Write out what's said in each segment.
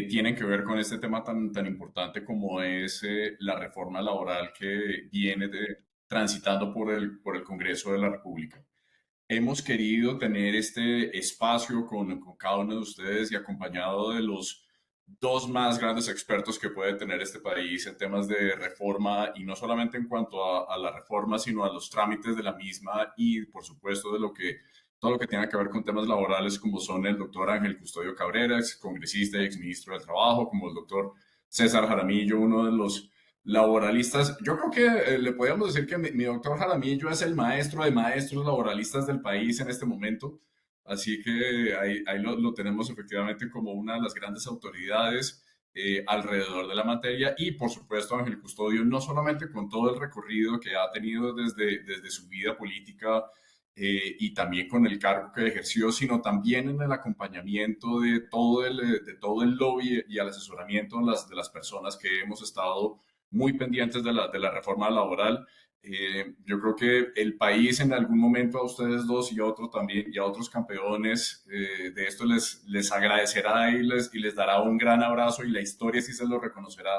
tienen que ver con este tema tan importante como es la reforma laboral que viene transitando por el Congreso de la República. Hemos querido tener este espacio con cada uno de ustedes y acompañado de los dos más grandes expertos que puede tener este país en temas de reforma y no solamente en cuanto a la reforma, sino a los trámites de la misma y, por supuesto, todo lo que tiene que ver con temas laborales, como son el doctor Ángel Custodio Cabrera, ex congresista y ex ministro del Trabajo, como el doctor César Jaramillo, uno de los laboralistas. Yo creo que le podríamos decir que mi doctor Jaramillo es el maestro de maestros laboralistas del país en este momento. Así que ahí lo tenemos efectivamente como una de las grandes autoridades alrededor de la materia y por supuesto Ángel Custodio, no solamente con todo el recorrido que ha tenido desde su vida política y también con el cargo que ejerció, sino también en el acompañamiento de todo el lobby y el asesoramiento de las personas que hemos estado muy pendientes de la reforma laboral. Yo creo que el país en algún momento a ustedes dos y a otros también y a otros campeones de esto les agradecerá y les dará un gran abrazo y la historia sí se lo reconocerá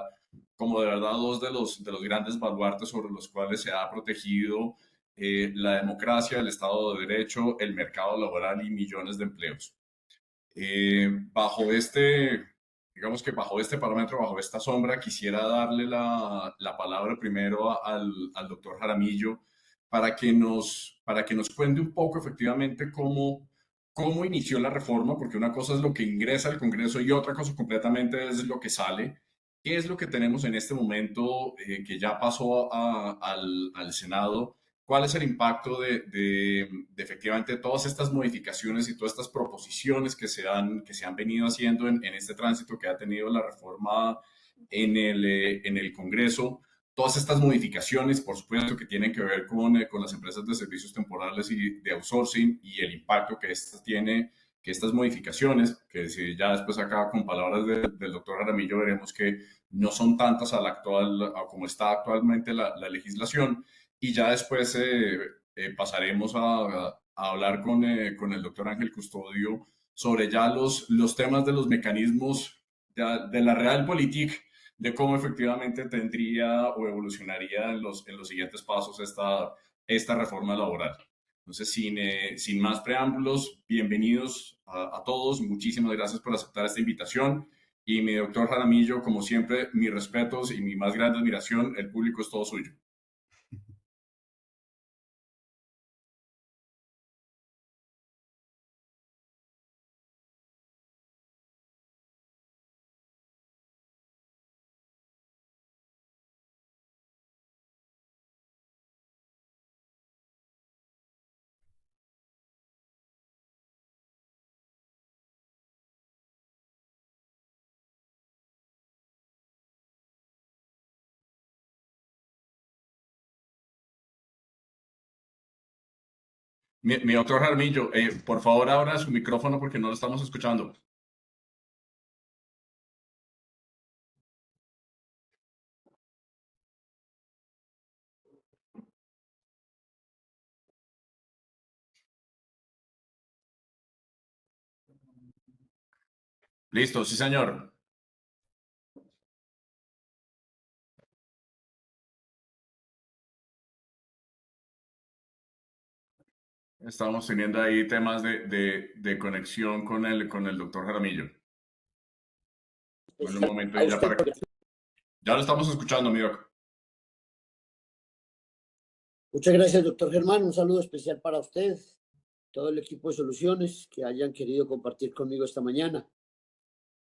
como de verdad dos de los grandes baluartes sobre los cuales se ha protegido la democracia, el Estado de Derecho, el mercado laboral y millones de empleos. Digamos que bajo este parámetro, bajo esta sombra, quisiera darle la palabra primero al doctor Jaramillo para que nos cuente un poco efectivamente cómo inició la reforma, porque una cosa es lo que ingresa al Congreso y otra cosa completamente es lo que sale. ¿Qué es lo que tenemos en este momento que ya pasó al Senado? ¿Cuál es el impacto de efectivamente todas estas modificaciones y todas estas proposiciones que se han venido haciendo en este tránsito que ha tenido la reforma en el Congreso? Todas estas modificaciones, por supuesto, que tienen que ver con las empresas de servicios temporales y de outsourcing y el impacto que estas modificaciones, que si ya después acá con palabras del doctor Aramillo veremos que no son tantas a como está actualmente la legislación, y ya después pasaremos a hablar con el doctor Ángel Custodio sobre ya los temas de los mecanismos de la Realpolitik, de cómo efectivamente tendría o evolucionaría en los siguientes pasos esta reforma laboral. Entonces, sin más preámbulos, bienvenidos a todos. Muchísimas gracias por aceptar esta invitación. Y mi doctor Jaramillo, como siempre, mis respetos y mi más grande admiración. El público es todo suyo. Mi doctor Jaramillo, por favor, abra su micrófono porque no lo estamos escuchando. Listo, sí, señor. Estamos teniendo ahí temas de conexión con el doctor Jaramillo. En un momento A y ya usted, Ya lo estamos escuchando, mi doc. muchas gracias, doctor Germán. Un saludo especial para usted, todo el equipo de Soluciones que hayan querido compartir conmigo esta mañana.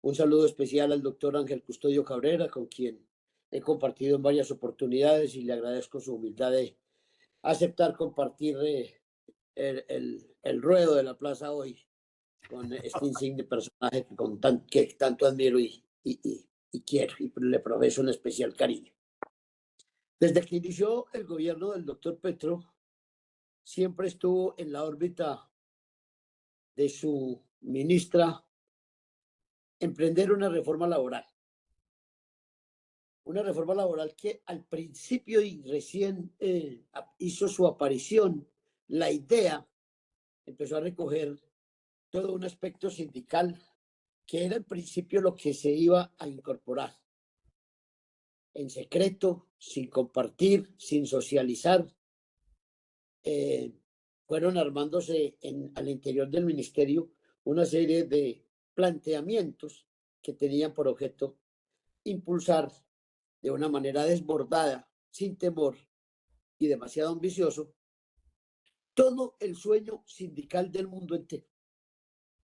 Un saludo especial al doctor Ángel Custodio Cabrera, con quien he compartido en varias oportunidades y le agradezco su humildad de aceptar compartir el ruedo de la plaza hoy con este insigne personaje que tanto admiro y quiero y le profeso un especial cariño. Desde que inició el gobierno del doctor Petro, siempre estuvo en la órbita de su ministra emprender una reforma laboral que al principio y recién hizo su aparición, la idea empezó a recoger todo un aspecto sindical que era en principio lo que se iba a incorporar, en secreto, sin compartir, sin socializar, fueron armándose al interior del ministerio una serie de planteamientos que tenían por objeto impulsar de una manera desbordada, sin temor y demasiado ambicioso, todo el sueño sindical del mundo entero.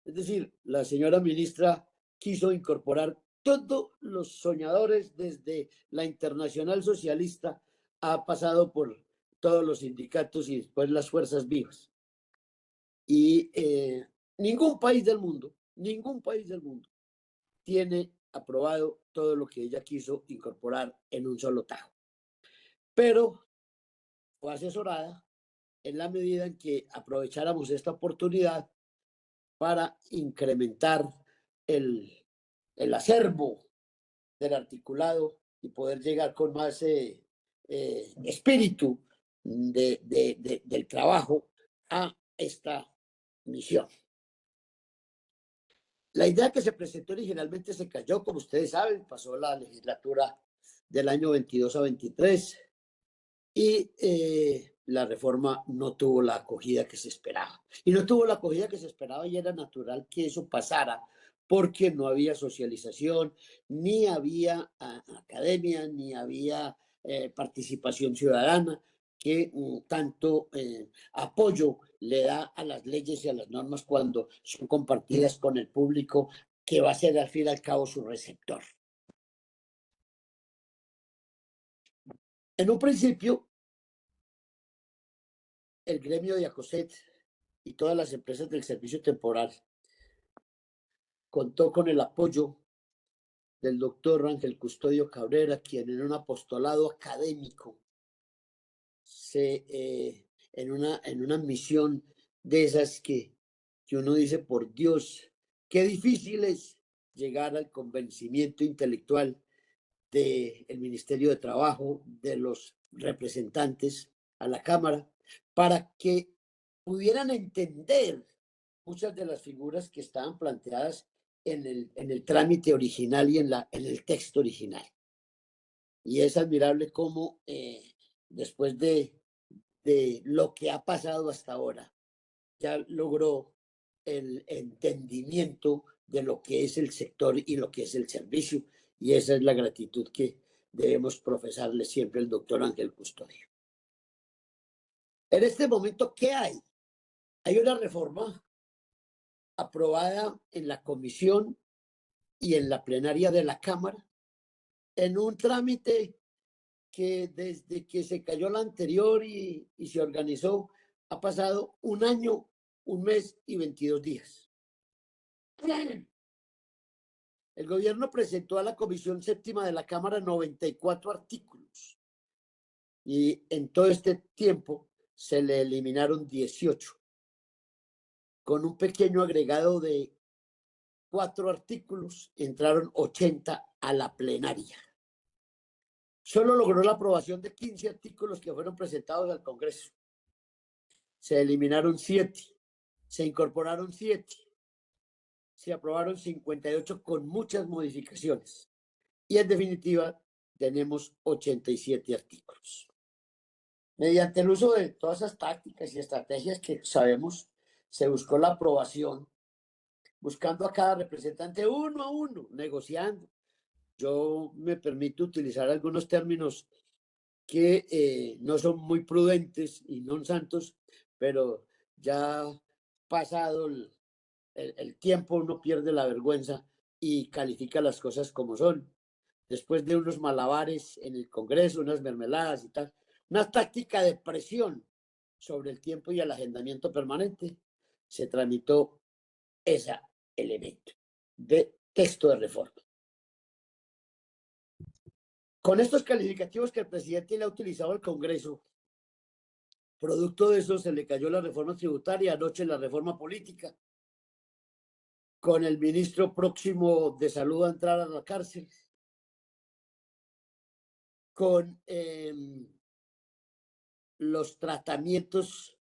Es decir, la señora ministra quiso incorporar todos los soñadores desde la Internacional Socialista, ha pasado por todos los sindicatos y después las fuerzas vivas. Y ningún país del mundo tiene aprobado todo lo que ella quiso incorporar en un solo tajo. Pero fue asesorada en la medida en que aprovecháramos esta oportunidad para incrementar el acervo del articulado y poder llegar con más espíritu del trabajo a esta misión. La idea que se presentó originalmente se cayó, como ustedes saben, pasó la legislatura del año 22 a 23 y la reforma no tuvo la acogida que se esperaba. Y no tuvo la acogida que se esperaba y era natural que eso pasara porque no había socialización, ni había academia, ni había participación ciudadana que tanto apoyo le da a las leyes y a las normas cuando son compartidas con el público, que va a ser al fin y al cabo su receptor. En un principio, el gremio de ACOSET y todas las empresas del servicio temporal contó con el apoyo del doctor Ángel Custodio Cabrera, quien en un apostolado académico, en una misión de esas que uno dice, por Dios, qué difícil es llegar al convencimiento intelectual del Ministerio de Trabajo, de los representantes a la Cámara, para que pudieran entender muchas de las figuras que estaban planteadas en el trámite original y en el texto original. Y es admirable cómo después de lo que ha pasado hasta ahora, ya logró el entendimiento de lo que es el sector y lo que es el servicio. Y esa es la gratitud que debemos profesarle siempre al doctor Ángel Custodio. En este momento, ¿qué hay? Hay una reforma aprobada en la comisión y en la plenaria de la Cámara en un trámite que desde que se cayó la anterior y se organizó, ha pasado un año, un mes y 22 días. El gobierno presentó a la Comisión Séptima de la Cámara 94 artículos y en todo este tiempo se le eliminaron 18, con un pequeño agregado de 4 artículos, entraron 80 a la plenaria. Solo logró la aprobación de 15 artículos que fueron presentados al Congreso. Se eliminaron 7, se incorporaron 7, se aprobaron 58 con muchas modificaciones y en definitiva tenemos 87 artículos. Mediante el uso de todas esas tácticas y estrategias que sabemos, se buscó la aprobación, buscando a cada representante uno a uno, negociando. Yo me permito utilizar algunos términos que no son muy prudentes y no santos, pero ya pasado el tiempo uno pierde la vergüenza y califica las cosas como son. Después de unos malabares en el Congreso, unas mermeladas y tal, una táctica de presión sobre el tiempo y el agendamiento permanente, se tramitó ese elemento de texto de reforma. Con estos calificativos que el presidente le ha utilizado al Congreso, producto de eso se le cayó la reforma tributaria, anoche la reforma política, con el ministro próximo de Salud a entrar a la cárcel, con los tratamientos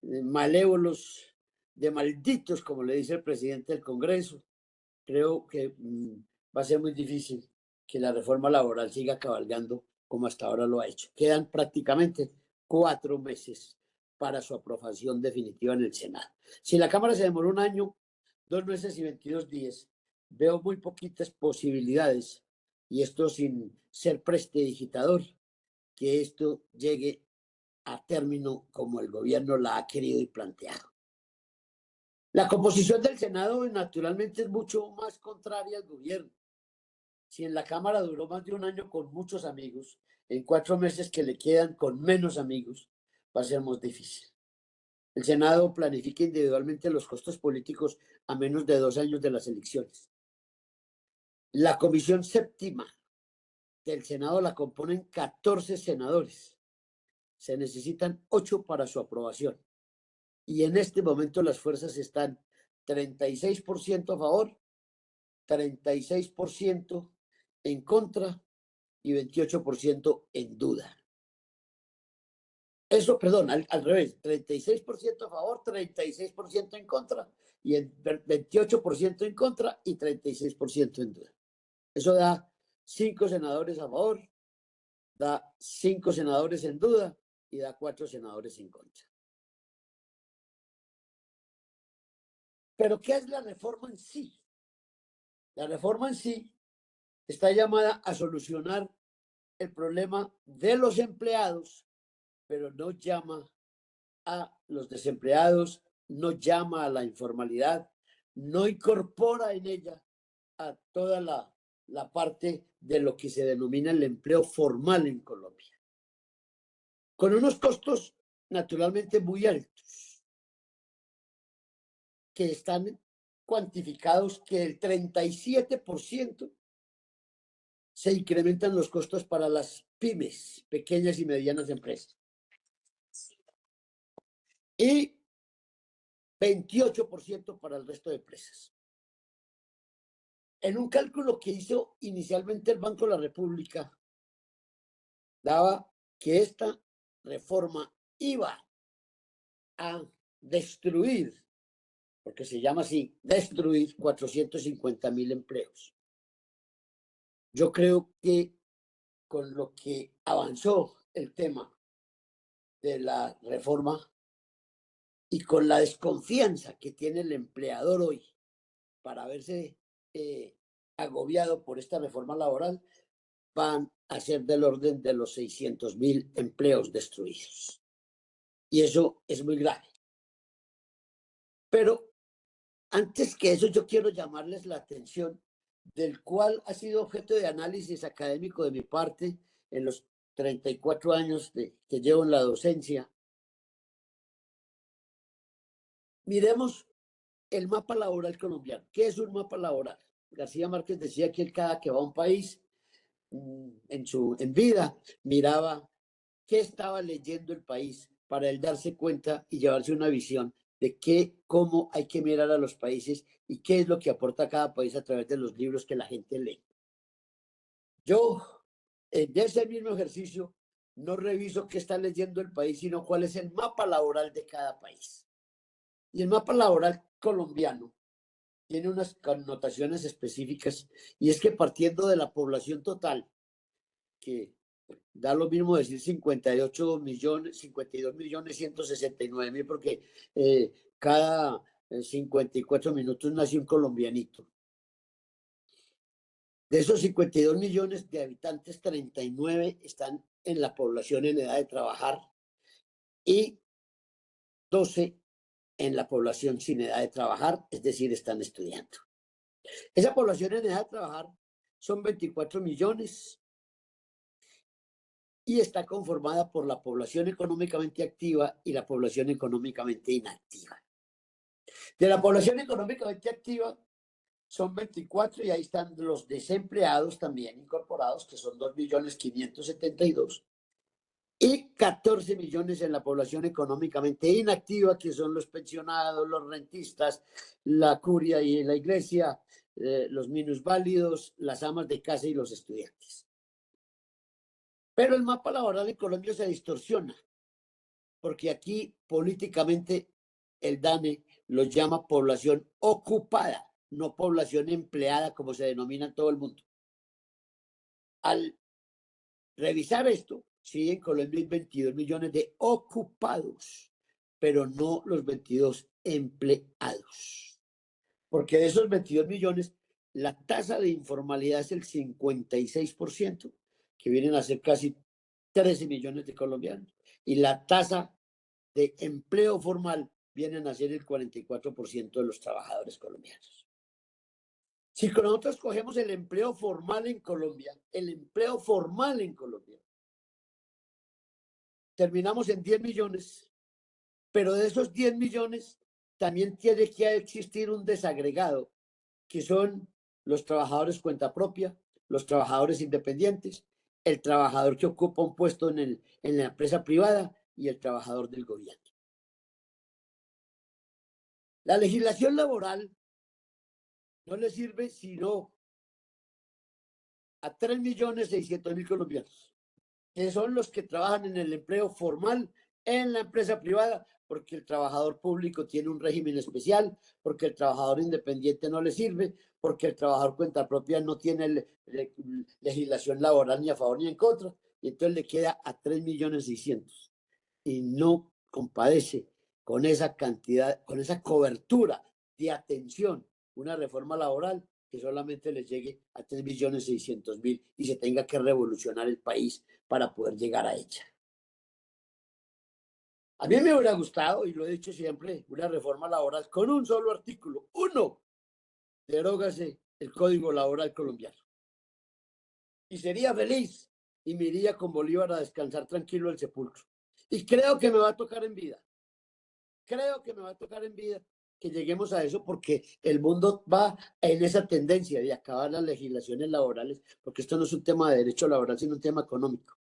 malévolos de malditos, como le dice el presidente del Congreso, creo que va a ser muy difícil que la reforma laboral siga cabalgando como hasta ahora lo ha hecho. Quedan prácticamente 4 meses para su aprobación definitiva en el Senado. Si la Cámara se demoró un año, 2 meses y 22 días, veo muy poquitas posibilidades, y esto sin ser prestidigitador, que esto llegue a término como el gobierno la ha querido y planteado. La composición del Senado naturalmente es mucho más contraria al gobierno. Si en la Cámara duró más de un año con muchos amigos, en 4 meses que le quedan con menos amigos, va a ser más difícil. El Senado planifica individualmente los costos políticos a menos de 2 años de las elecciones. La Comisión Séptima del Senado la componen 14 senadores. Se necesitan 8 para su aprobación. Y en este momento las fuerzas están 36% a favor, 36% en contra y 28% en duda. Eso, perdón, al revés, 36% a favor, 36% en contra y el 28% en contra y 36% en duda. Eso da 5 senadores a favor, da 5 senadores en duda y da 4 senadores en contra. Pero ¿qué es la reforma en sí? La reforma en sí está llamada a solucionar el problema de los empleados, pero no llama a los desempleados, no llama a la informalidad, no incorpora en ella a toda la parte de lo que se denomina el empleo formal en Colombia, con unos costos naturalmente muy altos, que están cuantificados que el 37% se incrementan los costos para las pymes, pequeñas y medianas empresas, y 28% para el resto de empresas. En un cálculo que hizo inicialmente el Banco de la República, daba que esta reforma iba a destruir, porque se llama así, destruir 450.000 empleos. Yo creo que con lo que avanzó el tema de la reforma y con la desconfianza que tiene el empleador hoy para verse agobiado por esta reforma laboral, van a ser del orden de los 600.000 empleos destruidos. Y eso es muy grave. Pero antes que eso, yo quiero llamarles la atención del cual ha sido objeto de análisis académico de mi parte en los 34 años que llevo en la docencia. Miremos el mapa laboral colombiano. ¿Qué es un mapa laboral? García Márquez decía que él cada que va a un país en vida miraba qué estaba leyendo el país para él darse cuenta y llevarse una visión de cómo hay que mirar a los países y qué es lo que aporta cada país a través de los libros que la gente lee. Yo, en ese mismo ejercicio, no reviso qué está leyendo el país, sino cuál es el mapa laboral de cada país. Y el mapa laboral colombiano tiene unas connotaciones específicas, y es que partiendo de la población total, que da lo mismo decir 52 millones 169.000, porque cada 54 minutos nace un colombianito. De esos 52 millones de habitantes, 39 están en la población en edad de trabajar y 12 en la población sin edad de trabajar, es decir, están estudiando. Esa población en edad de trabajar son 24 millones y está conformada por la población económicamente activa y la población económicamente inactiva. De la población económicamente activa son 24 y ahí están los desempleados también incorporados, que son 2.572.000, y 14 millones en la población económicamente inactiva, que son los pensionados, los rentistas, la curia y la iglesia, los minusválidos, las amas de casa y los estudiantes. Pero el mapa laboral en Colombia se distorsiona, porque aquí políticamente el DANE lo llama población ocupada. no población empleada, como se denomina en todo el mundo. Al revisar esto, sí, en Colombia hay 22 millones de ocupados, pero no los 22 empleados. Porque de esos 22 millones, la tasa de informalidad es el 56%, que vienen a ser casi 13 millones de colombianos. Y la tasa de empleo formal vienen a ser el 44% de los trabajadores colombianos. Si nosotros cogemos el empleo formal en Colombia, terminamos en 10 millones, pero de esos 10 millones también tiene que existir un desagregado, que son los trabajadores cuenta propia, los trabajadores independientes, el trabajador que ocupa un puesto en la empresa privada y el trabajador del gobierno. La legislación laboral no le sirve sino a 3.600.000 colombianos, que son los que trabajan en el empleo formal en la empresa privada, porque el trabajador público tiene un régimen especial, porque el trabajador independiente no le sirve, porque el trabajador cuenta propia no tiene legislación laboral ni a favor ni en contra, y entonces le queda a 3.600.000 y no compadece con esa cantidad, con esa cobertura de atención, una reforma laboral que solamente les llegue a 3.600.000 y se tenga que revolucionar el país para poder llegar a ella. A mí me hubiera gustado, y lo he dicho siempre, una reforma laboral con un solo artículo. Uno, derógase el Código Laboral colombiano. Y sería feliz y me iría con Bolívar a descansar tranquilo al sepulcro. Y creo que me va a tocar en vida. Que lleguemos a eso porque el mundo va en esa tendencia de acabar las legislaciones laborales, porque esto no es un tema de derecho laboral, sino un tema económico.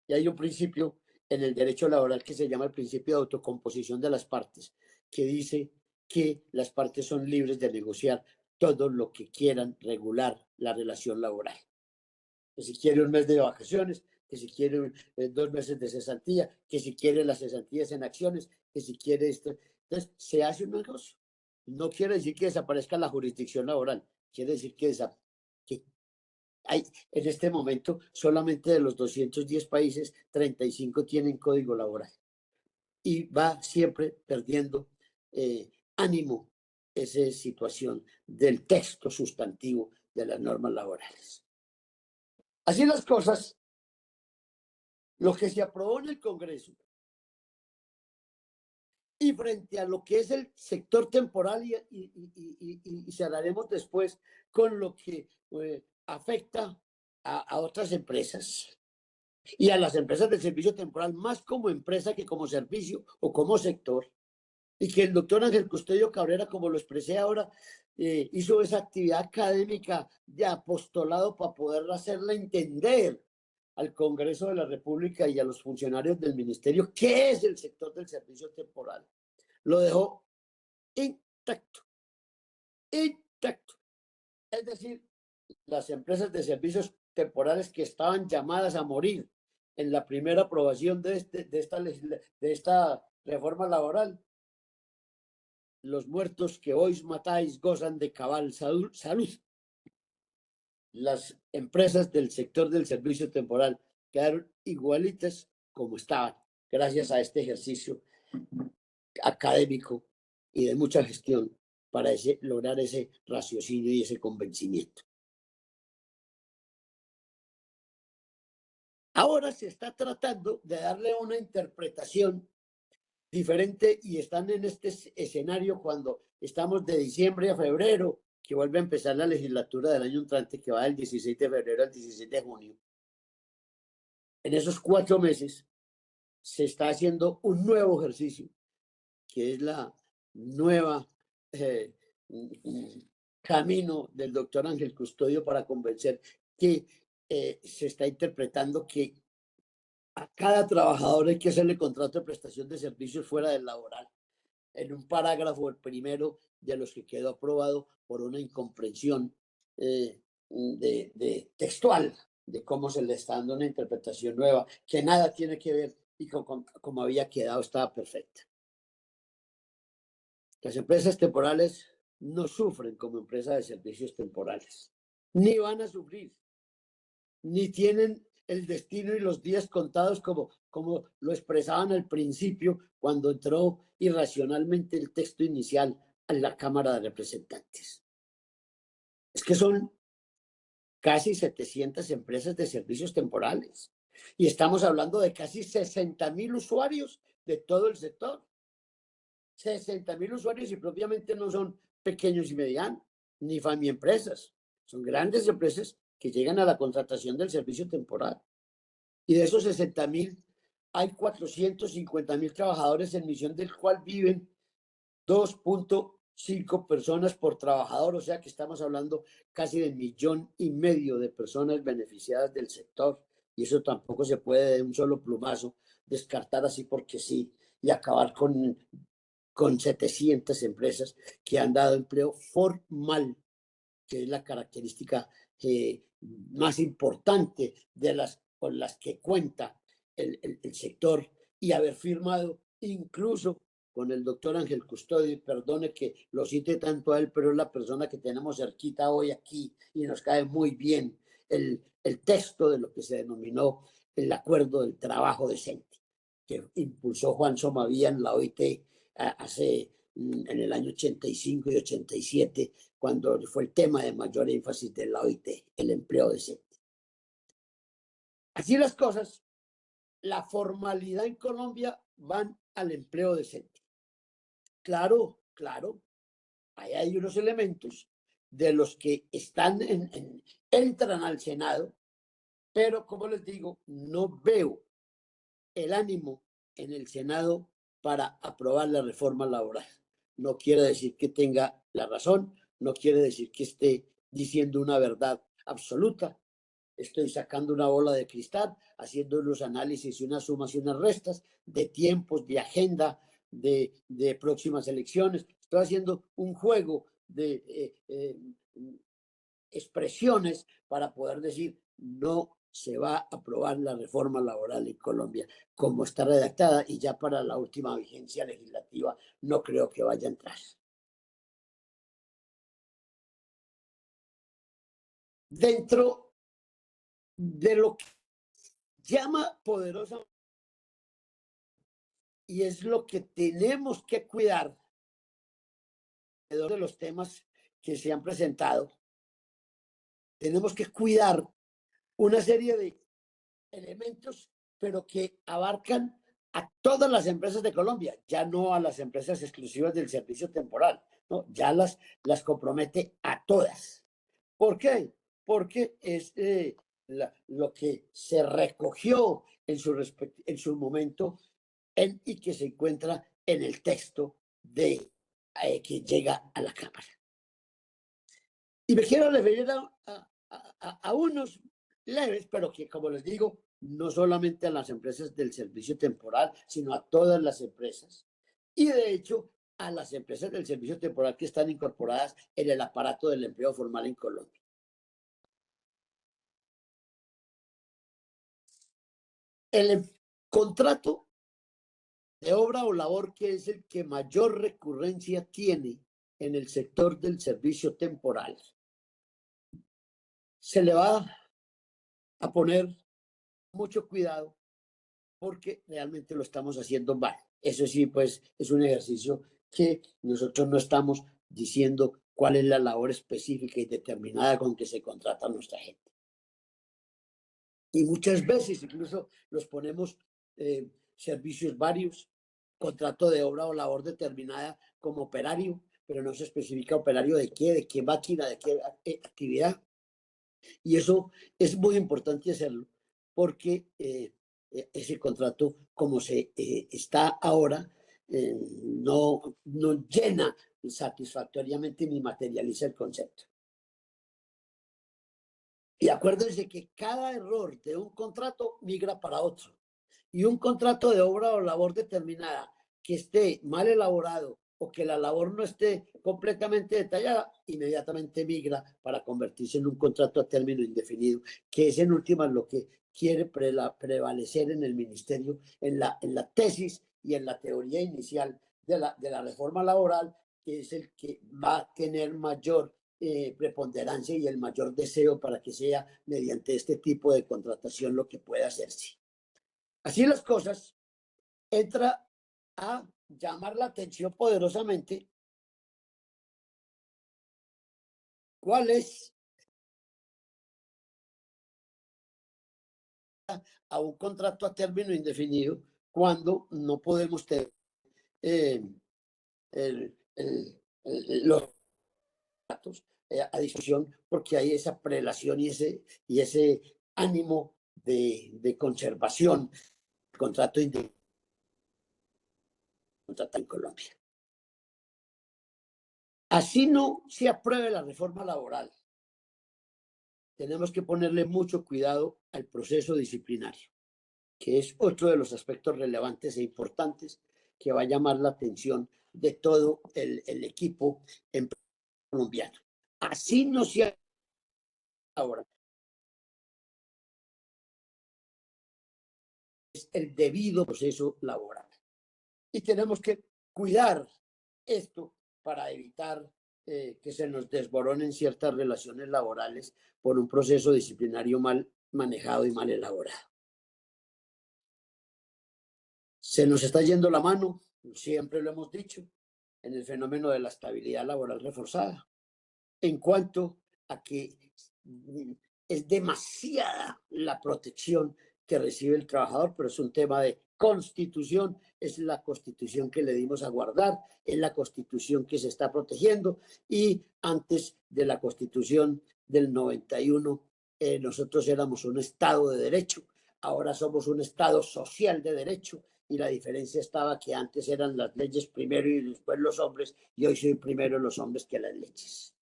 Y hay un principio en el derecho laboral que se llama el principio de autocomposición de las partes, que dice que las partes son libres de negociar todo lo que quieran regular la relación laboral. Que si quiere un mes de vacaciones, que si quiere 2 meses de cesantía, que si quiere las cesantías en acciones, que si quiere esto. Entonces, se hace un negocio. No quiere decir que desaparezca la jurisdicción laboral, quiere decir que hay, en este momento, solamente de los 210 países, 35 tienen código laboral. Y va siempre perdiendo ánimo esa situación del texto sustantivo de las normas laborales. Así las cosas, lo que se aprobó en el Congreso y frente a lo que es el sector temporal y cerraremos después con lo que afecta a otras empresas y a las empresas del servicio temporal, más como empresa que como servicio o como sector, y que el doctor Ángel Custodio Cabrera, como lo expresé ahora, hizo esa actividad académica de apostolado para poder hacerla entender al Congreso de la República y a los funcionarios del ministerio qué es el sector del servicio temporal. Lo dejó intacto. Es decir, las empresas de servicios temporales que estaban llamadas a morir en la primera aprobación de esta reforma laboral, los muertos que hoy matáis gozan de cabal salud. Las empresas del sector del servicio temporal quedaron igualitas como estaban, gracias a este ejercicio académico y de mucha gestión para lograr ese raciocinio y ese convencimiento. Ahora se está tratando de darle una interpretación diferente y están en este escenario cuando estamos de diciembre a febrero, que vuelve a empezar la legislatura del año entrante, que va del 16 de febrero al 16 de junio. En esos 4 meses se está haciendo un nuevo ejercicio, que es la nueva camino del doctor Ángel Custodio para convencer que se está interpretando que a cada trabajador hay que hacerle contrato de prestación de servicios fuera del laboral. En un parágrafo, el primero de los que quedó aprobado por una incomprensión de textual de cómo se le está dando una interpretación nueva, que nada tiene que ver y como había quedado estaba perfecta. Las empresas temporales no sufren como empresa de servicios temporales, ni van a sufrir, ni tienen el destino y los días contados como lo expresaban al principio cuando entró irracionalmente el texto inicial a la Cámara de Representantes. Es que son casi 700 empresas de servicios temporales y estamos hablando de casi 60.000 usuarios de todo el sector. 60.000 usuarios y propiamente no son pequeños y medianos, ni empresas, son grandes empresas que llegan a la contratación del servicio temporal. Y de esos 60.000, hay 450.000 trabajadores en misión, del cual viven 2.5 personas por trabajador, o sea que estamos hablando casi de 1,5 millones de personas beneficiadas del sector. Y eso tampoco se puede de un solo plumazo descartar así porque sí y acabar con 700 empresas que han dado empleo formal, que es la característica más importante de las con las que cuenta el sector, y haber firmado incluso con el doctor Ángel Custodio, perdone que lo cite tanto a él, pero es la persona que tenemos cerquita hoy aquí y nos cae muy bien, el texto de lo que se denominó el Acuerdo del Trabajo Decente, que impulsó Juan Somavía en la OIT hace en el año 85 y 87, cuando fue el tema de mayor énfasis de la OIT, el empleo decente. Así las cosas, la formalidad en Colombia van al empleo decente. Claro, claro, ahí hay unos elementos de los que entran al Senado, pero como les digo, no veo el ánimo en el Senado para aprobar la reforma laboral. No quiere decir que tenga la razón, no quiere decir que esté diciendo una verdad absoluta. Estoy sacando una bola de cristal, haciendo unos análisis y unas sumas y unas restas de tiempos, de agenda, de próximas elecciones. Estoy haciendo un juego de expresiones para poder decir no se va a aprobar la reforma laboral en Colombia como está redactada, y ya para la última vigencia legislativa no creo que vaya a entrar. Dentro de lo que llama poderosa, y es lo que tenemos que cuidar de los temas que se han presentado, tenemos que cuidar una serie de elementos, pero que abarcan a todas las empresas de Colombia, ya no a las empresas exclusivas del servicio temporal, ¿no? Ya las compromete a todas. ¿Por qué? Porque es lo que se recogió en su momento y que se encuentra en el texto que llega a la Cámara. Y me quiero referir a unos leves, pero que, como les digo, no solamente a las empresas del servicio temporal, sino a todas las empresas. Y de hecho, a las empresas del servicio temporal que están incorporadas en el aparato del empleo formal en Colombia. El contrato de obra o labor, que es el que mayor recurrencia tiene en el sector del servicio temporal, se le va a poner mucho cuidado porque realmente lo estamos haciendo mal. Eso sí, pues es un ejercicio que nosotros no estamos diciendo cuál es la labor específica y determinada con que se contrata a nuestra gente. Y muchas veces incluso los ponemos servicios varios, contrato de obra o labor determinada como operario, pero no se especifica operario de qué máquina, de qué actividad. Y eso es muy importante hacerlo porque ese contrato, como se está ahora, no llena satisfactoriamente ni materializa el concepto. Y acuérdense que cada error de un contrato migra para otro. Y un contrato de obra o labor determinada que esté mal elaborado o que la labor no esté completamente detallada, inmediatamente migra para convertirse en un contrato a término indefinido, que es en últimas lo que quiere prevalecer en el ministerio, en la tesis y en la teoría inicial de la reforma laboral, que es el que va a tener mayor preponderancia y el mayor deseo para que sea mediante este tipo de contratación lo que pueda hacerse. Así las cosas, entra a llamar la atención poderosamente cuál es a un contrato a término indefinido cuando no podemos tener eh, los datos a discusión porque hay esa prelación y ese ánimo de conservación del contrato indefinido en Colombia. Así no se apruebe la reforma laboral. Tenemos que ponerle mucho cuidado al proceso disciplinario, que es otro de los aspectos relevantes e importantes que va a llamar la atención de todo el equipo colombiano. Así no se ahora. Es el debido proceso laboral. Y tenemos que cuidar esto para evitar que se nos desboronen ciertas relaciones laborales por un proceso disciplinario mal manejado y mal elaborado. Se nos está yendo la mano, siempre lo hemos dicho, en el fenómeno de la estabilidad laboral reforzada, en cuanto a que es demasiada la protección que recibe el trabajador, pero es un tema de constitución, es la constitución que le dimos a guardar, es la constitución que se está protegiendo y antes de la constitución del 91 nosotros éramos un estado de derecho, ahora somos un estado social de derecho y la diferencia estaba que antes eran las leyes primero y después los hombres y hoy son primero los hombres que las leyes.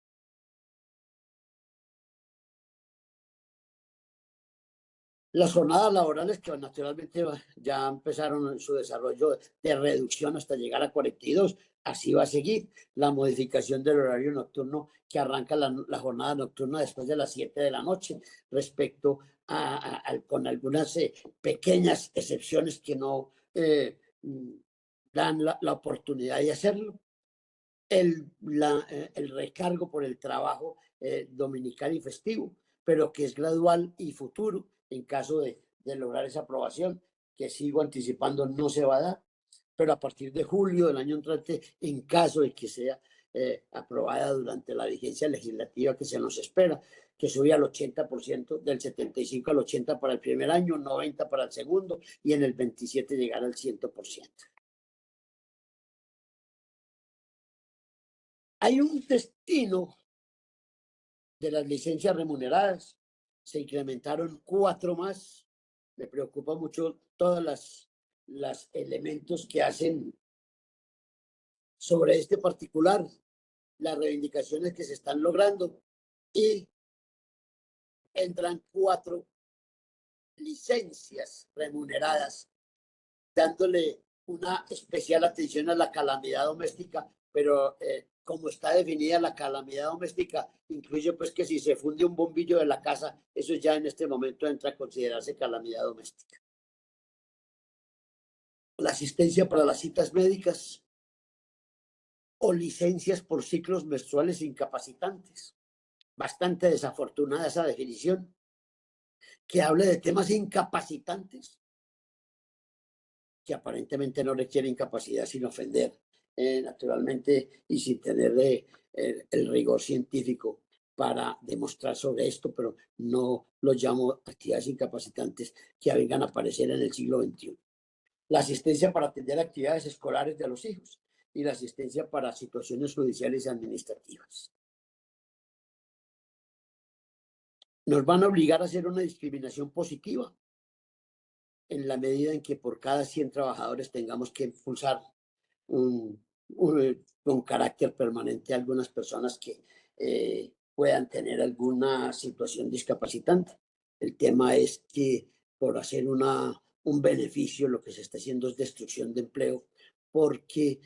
Las jornadas laborales que naturalmente ya empezaron su desarrollo de reducción hasta llegar a 42, así va a seguir la modificación del horario nocturno que arranca la jornada nocturna después de las 7 de la noche, respecto con algunas pequeñas excepciones que no dan la oportunidad de hacerlo. El recargo por el trabajo dominical y festivo, pero que es gradual y futuro en caso de lograr esa aprobación, que sigo anticipando no se va a dar, pero a partir de julio del año entrante, en caso de que sea aprobada durante la vigencia legislativa que se nos espera, que sube al 80%, del 75 al 80 para el primer año, 90 para el segundo y en el 27 llegar al 100%. Hay un destino de las licencias remuneradas, se incrementaron 4 más. Me preocupa mucho todas las elementos que hacen sobre este particular, las reivindicaciones que se están logrando y entran 4 licencias remuneradas, dándole una especial atención a la calamidad doméstica, pero como está definida la calamidad doméstica, incluye pues que si se funde un bombillo de la casa, eso ya en este momento entra a considerarse calamidad doméstica. La asistencia para las citas médicas o licencias por ciclos menstruales incapacitantes. Bastante desafortunada esa definición, que hable de temas incapacitantes, que aparentemente no requiere incapacidad sin ofender, naturalmente, y sin tener el rigor científico para demostrar sobre esto, pero no lo llamo actividades incapacitantes que vengan a aparecer en el siglo XXI. La asistencia para atender actividades escolares de los hijos y la asistencia para situaciones judiciales y administrativas. Nos van a obligar a hacer una discriminación positiva en la medida en que por cada 100 trabajadores tengamos que impulsar con carácter permanente a algunas personas que puedan tener alguna situación discapacitante. El tema es que por hacer un beneficio lo que se está haciendo es destrucción de empleo porque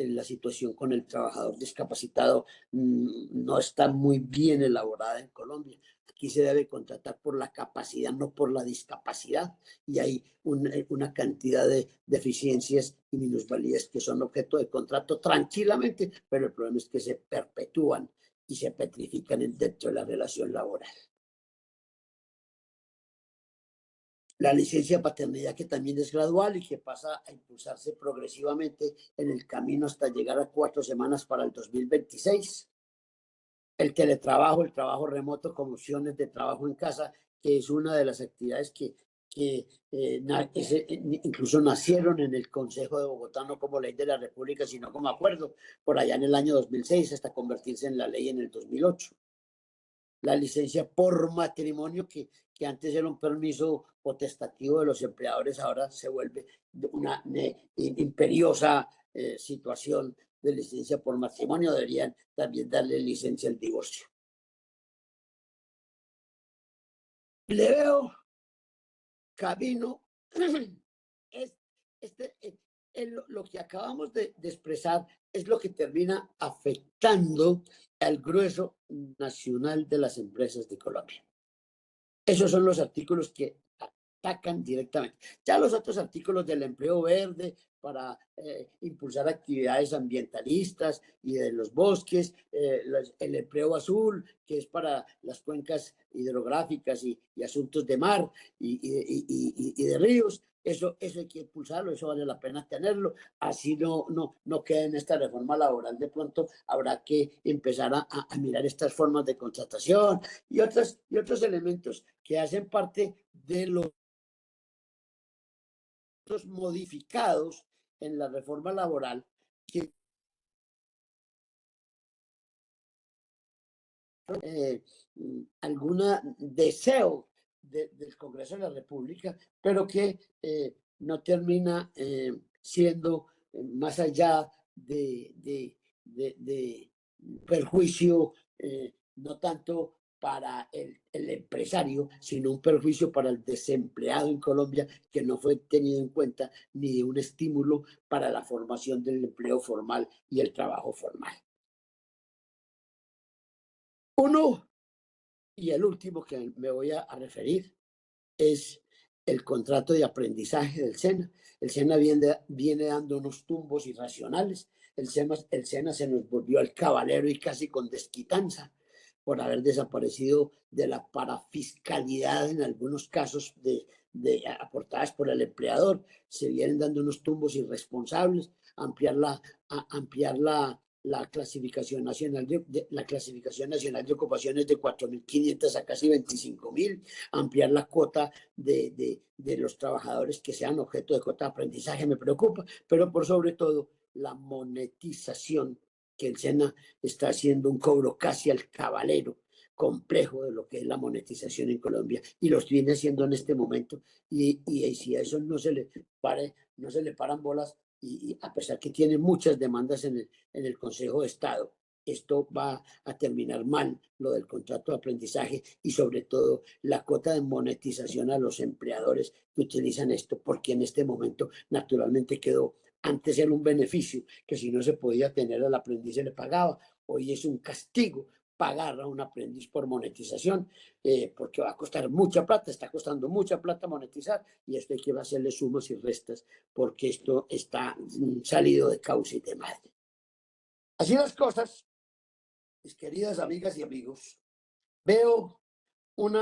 la situación con el trabajador discapacitado no está muy bien elaborada en Colombia. Aquí se debe contratar por la capacidad, no por la discapacidad, y hay una cantidad de deficiencias y minusvalías que son objeto de contrato tranquilamente, pero el problema es que se perpetúan y se petrifican dentro de la relación laboral. La licencia de paternidad, que también es gradual y que pasa a impulsarse progresivamente en el camino hasta llegar a 4 semanas para el 2026. El teletrabajo, el trabajo remoto como opciones de trabajo en casa, que es una de las actividades que incluso nacieron en el Consejo de Bogotá, no como ley de la República, sino como acuerdo, por allá en el año 2006, hasta convertirse en la ley en el 2008. La licencia por matrimonio, que antes era un permiso potestativo de los empleadores, ahora se vuelve una imperiosa situación de licencia por matrimonio. Deberían también darle licencia al divorcio. Le veo camino. es, lo que acabamos de expresar es lo que termina afectando al grueso nacional de las empresas de Colombia. Esos son los artículos que atacan directamente. Ya los otros artículos del empleo verde para impulsar actividades ambientalistas y de los bosques, el empleo azul, que es para las cuencas hidrográficas y asuntos de mar y de ríos. Eso hay que impulsarlo, eso vale la pena tenerlo. Así no queda en esta reforma laboral. De pronto habrá que empezar a mirar estas formas de contratación y otros elementos que hacen parte de los modificados en la reforma laboral que alguna deseo del Congreso de la República, pero que no termina siendo más allá de perjuicio, no tanto para el empresario, sino un perjuicio para el desempleado en Colombia, que no fue tenido en cuenta ni un estímulo para la formación del empleo formal y el trabajo formal. Uno, y el último que me voy a referir, es el contrato de aprendizaje del SENA. El SENA viene dando unos tumbos irracionales. El SENA se nos volvió al cabalero y casi con desquitanza por haber desaparecido de la parafiscalidad en algunos casos aportadas por el empleador. Se vienen dando unos tumbos irresponsables, ampliar la clasificación nacional de ocupaciones de 4.500 a casi 25.000, ampliar la cuota de los trabajadores que sean objeto de cuota de aprendizaje me preocupa, pero por sobre todo la monetización, que el SENA está haciendo un cobro casi al cabalero complejo de lo que es la monetización en Colombia, y lo viene haciendo en este momento, y si a eso no se le paran bolas, y a pesar que tiene muchas demandas en el Consejo de Estado, esto va a terminar mal, lo del contrato de aprendizaje y sobre todo la cuota de monetización a los empleadores que utilizan esto, porque en este momento naturalmente quedó, antes era un beneficio, que si no se podía tener al aprendiz se le pagaba, hoy es un castigo pagar a un aprendiz por monetización, porque va a costar mucha plata, está costando mucha plata monetizar, y esto hay que hacerle sumas y restas, porque esto está salido de causa y de madre. Así las cosas, mis queridas amigas y amigos, veo un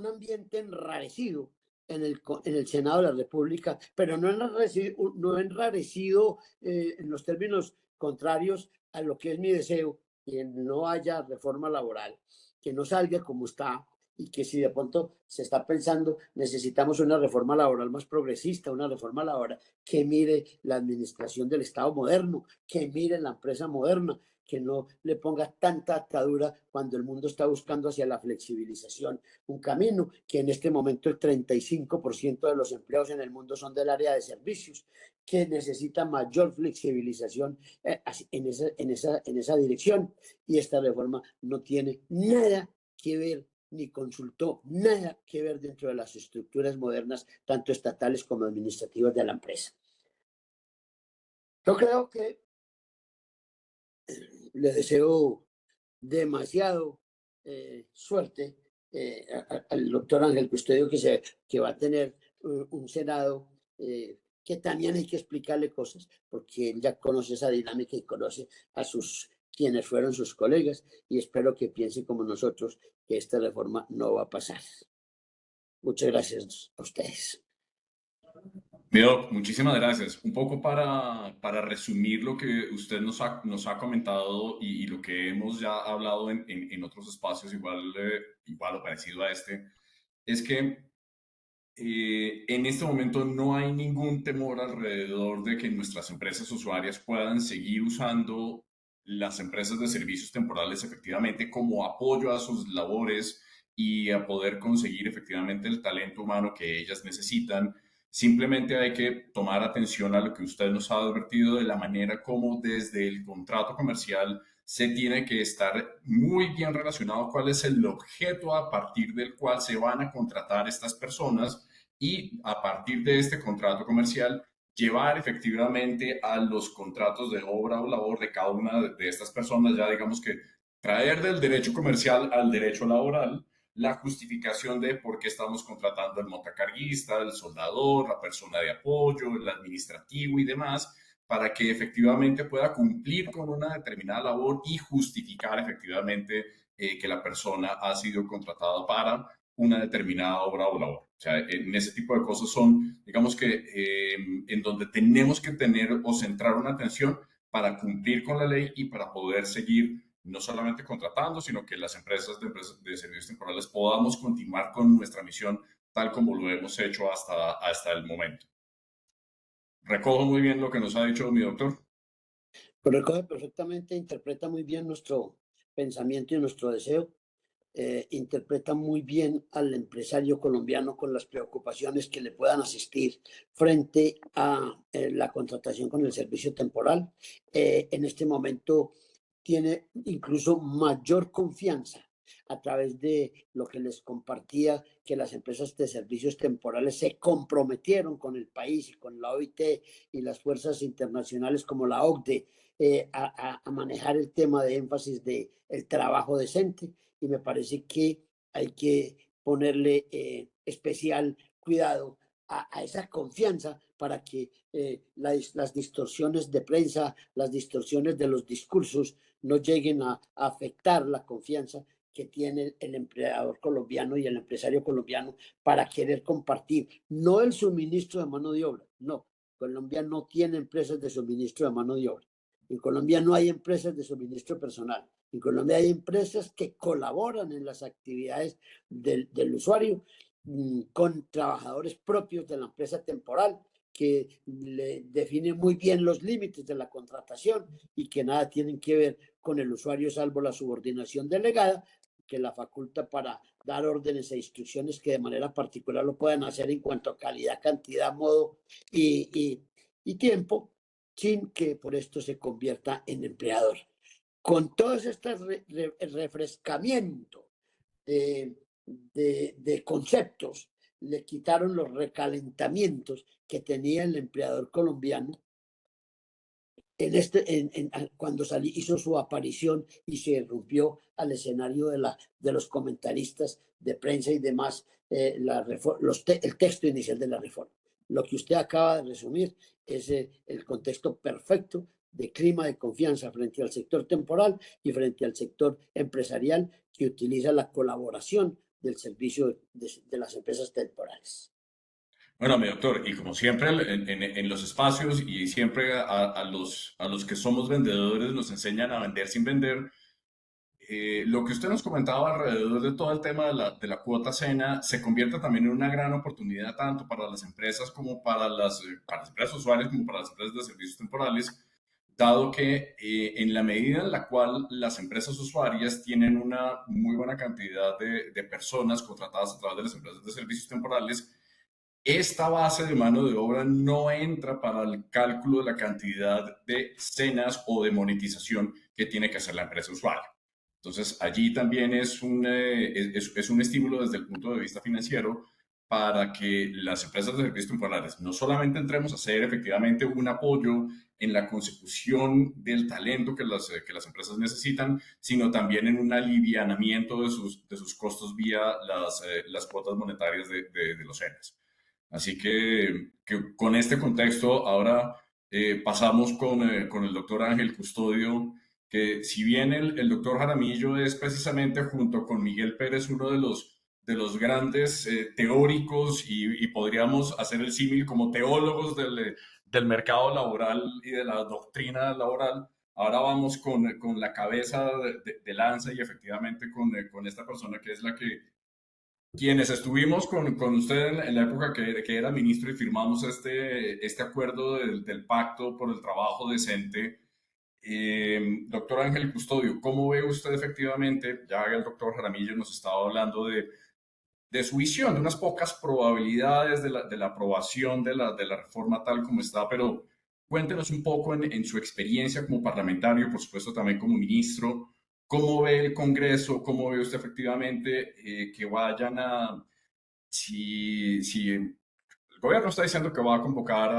ambiente enrarecido en el Senado de la República, pero no enrarecido en los términos contrarios a lo que es mi deseo, que no haya reforma laboral, que no salga como está, y que si de pronto se está pensando, necesitamos una reforma laboral más progresista, una reforma laboral que mire la administración del Estado moderno, que mire la empresa moderna, que no le ponga tanta atadura cuando el mundo está buscando hacia la flexibilización, un camino que en este momento el 35% de los empleos en el mundo son del área de servicios, que necesita mayor flexibilización en esa dirección, y esta reforma no tiene nada que ver ni consultó nada que ver dentro de las estructuras modernas, tanto estatales como administrativas de la empresa. Yo creo que le deseo demasiado suerte al doctor Ángel Custodio que va a tener un Senado que también hay que explicarle cosas, porque él ya conoce esa dinámica y conoce a quienes fueron sus colegas, y espero que piense como nosotros que esta reforma no va a pasar. Muchas gracias a ustedes. Doc, muchísimas gracias. Un poco para resumir lo que usted nos ha comentado y lo que hemos ya hablado en otros espacios igual o parecido a este, es que en este momento no hay ningún temor alrededor de que nuestras empresas usuarias puedan seguir usando las empresas de servicios temporales efectivamente como apoyo a sus labores y a poder conseguir efectivamente el talento humano que ellas necesitan. Simplemente hay que tomar atención a lo que usted nos ha advertido de la manera como desde el contrato comercial se tiene que estar muy bien relacionado cuál es el objeto a partir del cual se van a contratar estas personas y a partir de este contrato comercial llevar efectivamente a los contratos de obra o labor de cada una de estas personas, ya digamos que traer del derecho comercial al derecho laboral la justificación de por qué estamos contratando al montacarguista, el soldador, la persona de apoyo, el administrativo y demás, para que efectivamente pueda cumplir con una determinada labor y justificar efectivamente que la persona ha sido contratada para una determinada obra o labor. O sea, en ese tipo de cosas son, digamos que, en donde tenemos que tener o centrar una atención para cumplir con la ley y para poder seguir no solamente contratando, sino que las empresas de servicios temporales podamos continuar con nuestra misión tal como lo hemos hecho hasta el momento. Recojo muy bien lo que nos ha dicho mi doctor. Lo recoge perfectamente, interpreta muy bien nuestro pensamiento y nuestro deseo. Interpreta muy bien al empresario colombiano con las preocupaciones que le puedan asistir frente a la contratación con el servicio temporal. En este momento tiene incluso mayor confianza a través de lo que les compartía, que las empresas de servicios temporales se comprometieron con el país y con la OIT y las fuerzas internacionales como la OCDE a manejar el tema de énfasis de el trabajo decente, y me parece que hay que ponerle especial cuidado a esa confianza para que las distorsiones de prensa, las distorsiones de los discursos no lleguen a afectar la confianza que tiene el empleador colombiano y el empresario colombiano para querer compartir, no el suministro de mano de obra, no, Colombia no tiene empresas de suministro de mano de obra, en Colombia no hay empresas de suministro personal, en Colombia hay empresas que colaboran en las actividades del usuario con trabajadores propios de la empresa temporal que le definen muy bien los límites de la contratación y que nada tienen que ver con el usuario salvo la subordinación delegada que la faculta para dar órdenes e instrucciones que de manera particular lo puedan hacer en cuanto a calidad, cantidad, modo y tiempo, sin que por esto se convierta en empleador. Con todos estos refrescamientos de conceptos, le quitaron los recalentamientos que tenía el empleador colombiano cuando hizo su aparición y se irrumpió al escenario de los comentaristas de prensa y demás, el texto inicial de la reforma. Lo que usted acaba de resumir es el contexto perfecto de clima de confianza frente al sector temporal y frente al sector empresarial que utiliza la colaboración del servicio de las empresas temporales. Bueno, mi doctor, y como siempre en los espacios y siempre a los que somos vendedores nos enseñan a vender sin vender, lo que usted nos comentaba alrededor de todo el tema de la cuota cena se convierte también en una gran oportunidad tanto para las empresas como para las empresas usuarias como para las empresas de servicios temporales, dado que en la medida en la cual las empresas usuarias tienen una muy buena cantidad de personas contratadas a través de las empresas de servicios temporales, esta base de mano de obra no entra para el cálculo de la cantidad de cenas o de monetización que tiene que hacer la empresa usuaria. Entonces, allí también es un estímulo desde el punto de vista financiero para que las empresas de servicios temporales no solamente entremos a hacer efectivamente un apoyo en la consecución del talento que las empresas necesitan, sino también en un alivianamiento de sus costos vía las cuotas monetarias de los ERES. Así que con este contexto, ahora pasamos con el doctor Ángel Custodio, que si bien el doctor Jaramillo es precisamente junto con Miguel Pérez uno de los grandes teóricos y podríamos hacer el símil como teólogos del mercado laboral y de la doctrina laboral, ahora vamos con la cabeza de lanza y efectivamente con esta persona que es la que quienes estuvimos con usted en la época que era ministro y firmamos este acuerdo del pacto por el trabajo decente. Doctor Ángel Custodio, ¿cómo ve usted efectivamente? Ya el doctor Jaramillo nos estaba hablando de su visión, de unas pocas probabilidades de la aprobación de la reforma tal como está, pero cuéntenos un poco en su experiencia como parlamentario, por supuesto también como ministro, cómo ve el Congreso, cómo ve usted efectivamente que vayan a, si el gobierno está diciendo que va a convocar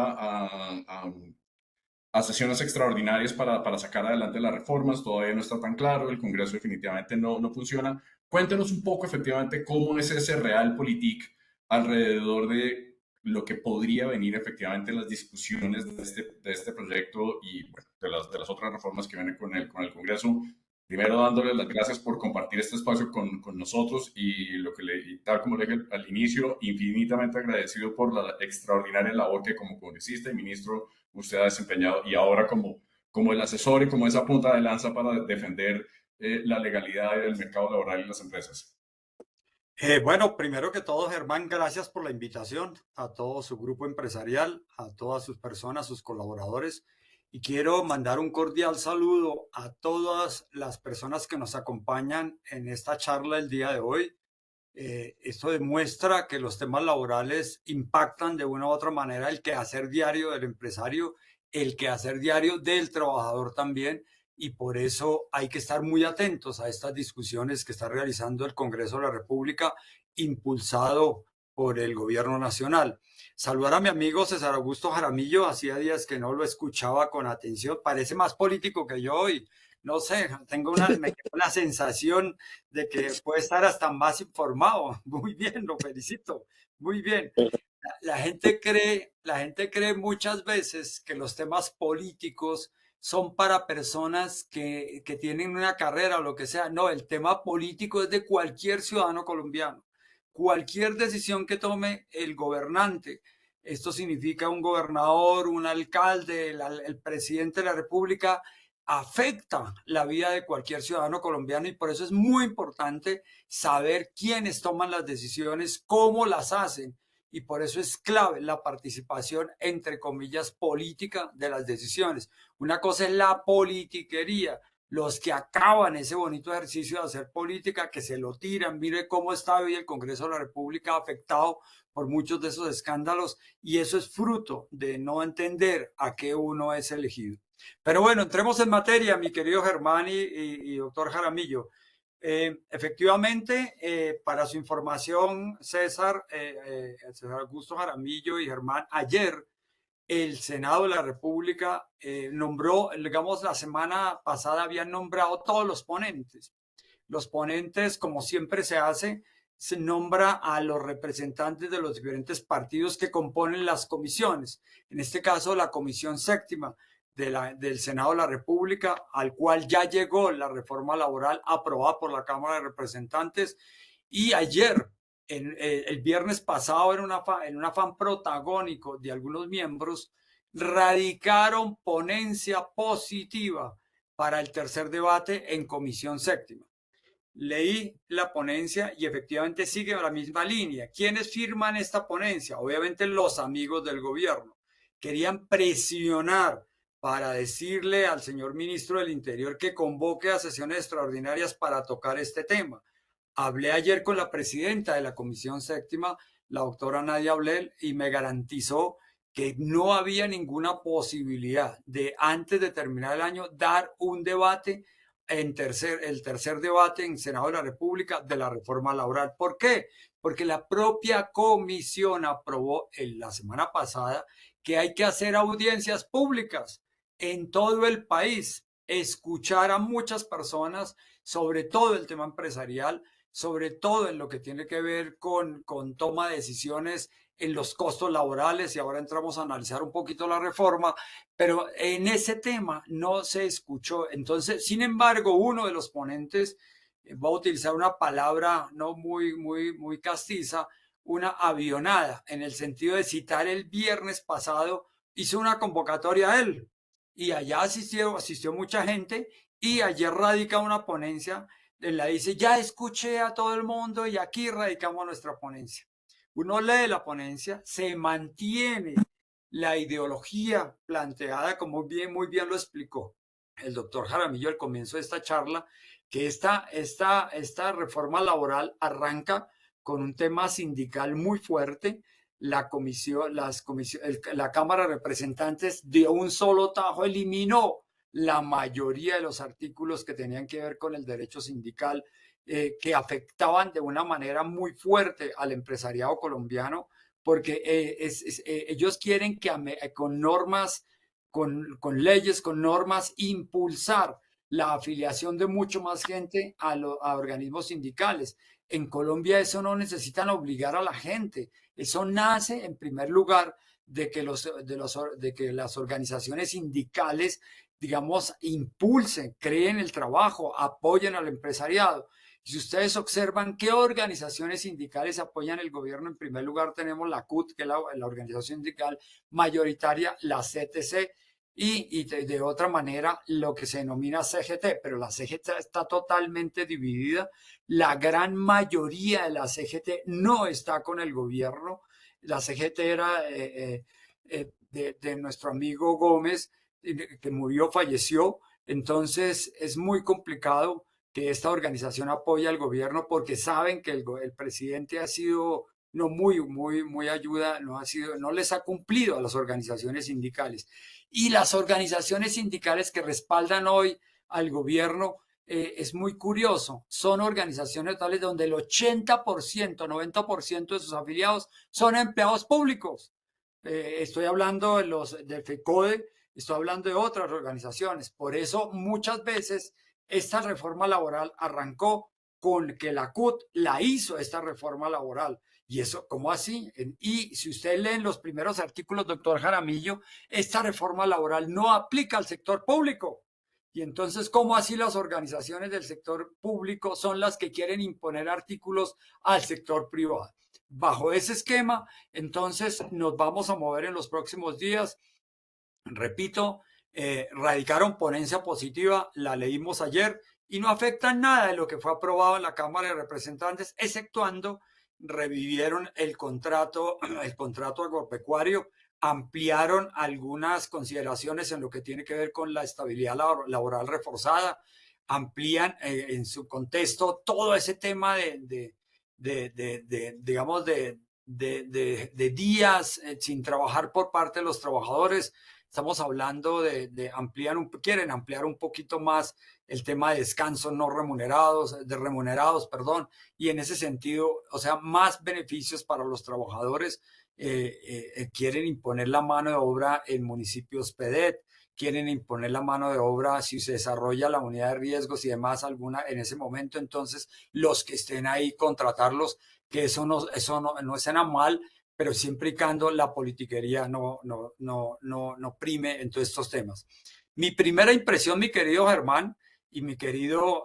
a sesiones extraordinarias para sacar adelante las reformas, todavía no está tan claro, el Congreso definitivamente no funciona. Cuéntenos un poco efectivamente cómo es ese realpolitik alrededor de lo que podría venir efectivamente en las discusiones de este proyecto y bueno, de las otras reformas que vienen con el Congreso. Primero dándole las gracias por compartir este espacio con nosotros y, y tal como le dije al inicio, infinitamente agradecido por la extraordinaria labor que como congresista y ministro usted ha desempeñado y ahora como el asesor y como esa punta de lanza para defender la legalidad del mercado laboral y las empresas. Bueno, primero que todo, Germán, gracias por la invitación a todo su grupo empresarial, a todas sus personas, sus colaboradores. Y quiero mandar un cordial saludo a todas las personas que nos acompañan en esta charla el día de hoy. Esto demuestra que los temas laborales impactan de una u otra manera el quehacer diario del empresario, el quehacer diario del trabajador también, y por eso hay que estar muy atentos a estas discusiones que está realizando el Congreso de la República, impulsado por el Gobierno Nacional. Saludar a mi amigo César Augusto Jaramillo, hacía días que no lo escuchaba con atención, parece más político que yo y no sé, me quedó la sensación de que puede estar hasta más informado. Muy bien, lo felicito. Muy bien. La gente cree muchas veces que los temas políticos son para personas que tienen una carrera o lo que sea. No, el tema político es de cualquier ciudadano colombiano. Cualquier decisión que tome el gobernante, esto significa un gobernador, un alcalde, el presidente de la República, afecta la vida de cualquier ciudadano colombiano y por eso es muy importante saber quiénes toman las decisiones, cómo las hacen y por eso es clave la participación, entre comillas, política de las decisiones. Una cosa es la politiquería, los que acaban ese bonito ejercicio de hacer política, que se lo tiran. Mire cómo está hoy el Congreso de la República afectado por muchos de esos escándalos y eso es fruto de no entender a qué uno es elegido. Pero bueno, entremos en materia, mi querido Germán y doctor Jaramillo. Efectivamente, para su información, César Augusto Jaramillo y Germán, ayer el Senado de la República nombró, digamos, la semana pasada habían nombrado todos los ponentes. Los ponentes, como siempre se hace, se nombra a los representantes de los diferentes partidos que componen las comisiones. En este caso, la Comisión Séptima del Senado de la República, al cual ya llegó la reforma laboral aprobada por la Cámara de Representantes. Y ayer, el viernes pasado, en un afán protagónico de algunos miembros, radicaron ponencia positiva para el tercer debate en Comisión Séptima. Leí la ponencia y efectivamente sigue la misma línea. ¿Quiénes firman esta ponencia? Obviamente los amigos del gobierno. Querían presionar para decirle al señor ministro del Interior que convoque a sesiones extraordinarias para tocar este tema. Hablé ayer con la presidenta de la Comisión Séptima, la doctora Nadia Ablel, y me garantizó que no había ninguna posibilidad de, antes de terminar el año, dar un debate el tercer debate en Senado de la República de la reforma laboral. ¿Por qué? Porque la propia comisión aprobó la semana pasada que hay que hacer audiencias públicas en todo el país, escuchar a muchas personas sobre todo el tema empresarial, sobre todo en lo que tiene que ver con toma de decisiones en los costos laborales, y ahora entramos a analizar un poquito la reforma, pero en ese tema no se escuchó. Entonces, sin embargo, uno de los ponentes, va a utilizar una palabra no muy castiza, una avionada, en el sentido de citar el viernes pasado, hizo una convocatoria a él, y allá asistió mucha gente, y ayer radica una ponencia, en la dice, ya escuché a todo el mundo y aquí radicamos nuestra ponencia. Uno lee la ponencia, se mantiene la ideología planteada, como muy bien lo explicó el doctor Jaramillo al comienzo de esta charla, que esta reforma laboral arranca con un tema sindical muy fuerte. La Cámara de Representantes de un solo tajo eliminó la mayoría de los artículos que tenían que ver con el derecho sindical, que afectaban de una manera muy fuerte al empresariado colombiano, porque ellos quieren que con normas, con leyes, con normas, impulsar la afiliación de mucho más gente a organismos sindicales. En Colombia eso no necesitan obligar a la gente, eso nace en primer lugar de que las organizaciones sindicales, digamos, impulsen, creen el trabajo, apoyen al empresariado. Y si ustedes observan qué organizaciones sindicales apoyan el gobierno, en primer lugar tenemos la CUT, que es la organización sindical mayoritaria, la CTC, y de otra manera lo que se denomina CGT, pero la CGT está totalmente dividida. La gran mayoría de la CGT no está con el gobierno. La CGT era de nuestro amigo Gómez, que murió, falleció. Entonces es muy complicado que esta organización apoye al gobierno, porque saben que el presidente ha sido no muy ayuda, no les ha cumplido a las organizaciones sindicales. Y las organizaciones sindicales que respaldan hoy al gobierno, es muy curioso, son organizaciones tales donde el 80%, 90% de sus afiliados son empleados públicos. Estoy hablando del FECODE, estoy hablando de otras organizaciones. Por eso muchas veces esta reforma laboral arrancó con que la CUT la hizo, esta reforma laboral. ¿Y eso cómo así? Y si usted lee en los primeros artículos, doctor Jaramillo, esta reforma laboral no aplica al sector público. Y entonces, ¿cómo así las organizaciones del sector público son las que quieren imponer artículos al sector privado? Bajo ese esquema, entonces nos vamos a mover en los próximos días. Repito, radicaron ponencia positiva, la leímos ayer, y no afecta nada de lo que fue aprobado en la Cámara de Representantes, exceptuando revivieron el contrato agropecuario, ampliaron algunas consideraciones en lo que tiene que ver con la estabilidad laboral reforzada, amplían en su contexto todo ese tema digamos, de días sin trabajar por parte de los trabajadores. Estamos hablando quieren ampliar un poquito más el tema de descansos no remunerados, perdón, y en ese sentido, o sea, más beneficios para los trabajadores. Quieren imponer la mano de obra en municipios PEDET, quieren imponer la mano de obra si se desarrolla la unidad de riesgos y demás alguna en ese momento. Entonces, los que estén ahí, contratarlos, que eso no suena mal, pero siempre y cuando la politiquería no prime en todos estos temas. Mi primera impresión, mi querido Germán y mi querido